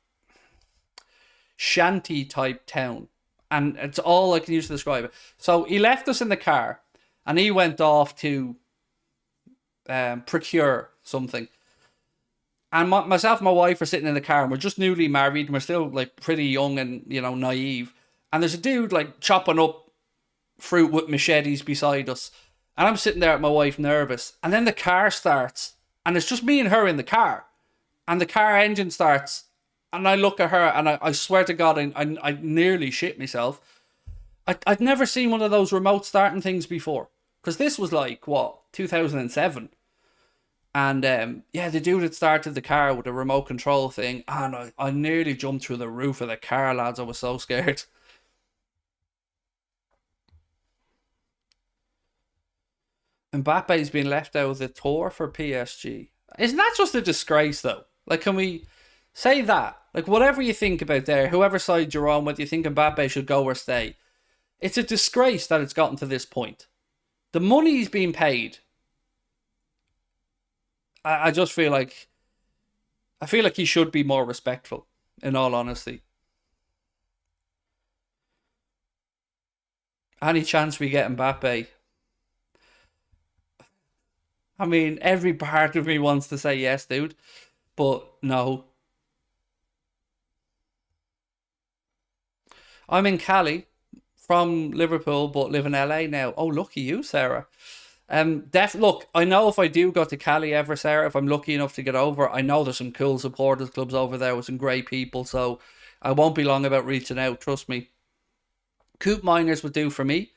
shanty type town. And it's all I can use to describe it. So he left us in the car, and he went off to procure something. And myself and my wife are sitting in the car, and we're just newly married, and we're still like pretty young and, you know, naive. And there's a dude like chopping up fruit with machetes beside us. And I'm sitting there with my wife nervous. And then the car starts, and it's just me and her in the car. And the car engine starts, and I look at her, and I swear to God, I nearly shit myself. I'd never seen one of those remote starting things before. Because this was like, what, 2007? And yeah, the dude had started the car with a remote control thing, and I nearly jumped through the roof of the car, lads. I was so scared. Mbappe's been left out of the tour for PSG. Isn't that just a disgrace, though? Like, can we say that? Like, whatever you think about there, whoever side you're on, whether you think Mbappe should go or stay, it's a disgrace that it's gotten to this point. The money's being paid. I just feel like he should be more respectful. In all honesty, any chance we get Mbappe, I mean, every part of me wants to say yes, dude, but no. I'm in Cali from Liverpool, but live in LA now. Oh, lucky you, Sarah. Look, I know if I do go to Cali ever, Sarah, if I'm lucky enough to get over, I know there's some cool supporters clubs over there with some great people, so I won't be long about reaching out. Trust me. Coop Miners would do for me,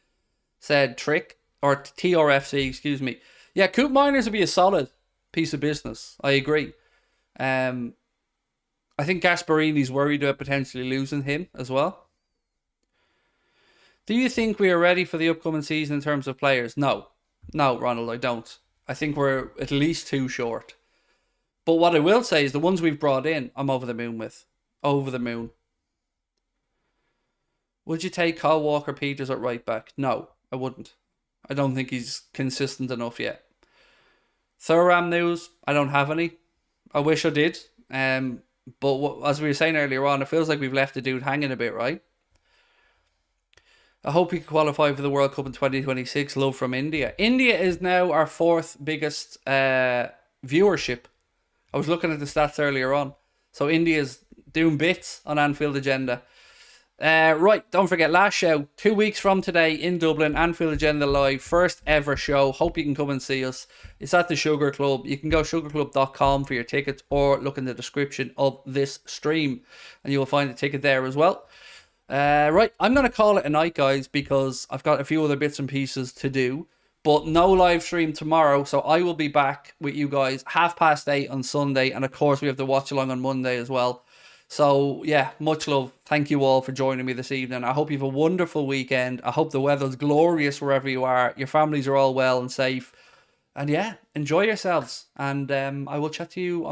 said Trick or TRFC, excuse me. Yeah, Coop Miners would be a solid piece of business. I agree. Um, I think Gasparini's worried about potentially losing him as well. Do you think we are ready for the upcoming season in terms of players? No. No, Ronald, I don't. I think we're at least too short. But what I will say is the ones we've brought in, I'm over the moon with. Over the moon. Would you take Kyle Walker Peters at right back? No, I wouldn't. I don't think he's consistent enough yet. Thuram news, I don't have any. I wish I did. But as we were saying earlier on, it feels like we've left the dude hanging a bit, right? I hope we can qualify for the World Cup in 2026. Love from India. India is now our fourth biggest viewership. I was looking at the stats earlier on. So India's doing bits on Anfield Agenda. Right, don't forget, last show, 2 weeks from today in Dublin, Anfield Agenda Live, first ever show. Hope you can come and see us. It's at the Sugar Club. You can go sugarclub.com for your tickets or look in the description of this stream and you will find the ticket there as well. Right, I'm going to call it a night, guys, because I've got a few other bits and pieces to do. But no live stream tomorrow, so I will be back with you guys 8:30 on Sunday. And of course, we have the watch along on Monday as well. So, yeah, much love. Thank you all for joining me this evening. I hope you have a wonderful weekend. I hope the weather's glorious wherever you are. Your families are all well and safe. And yeah, enjoy yourselves. And I will chat to you on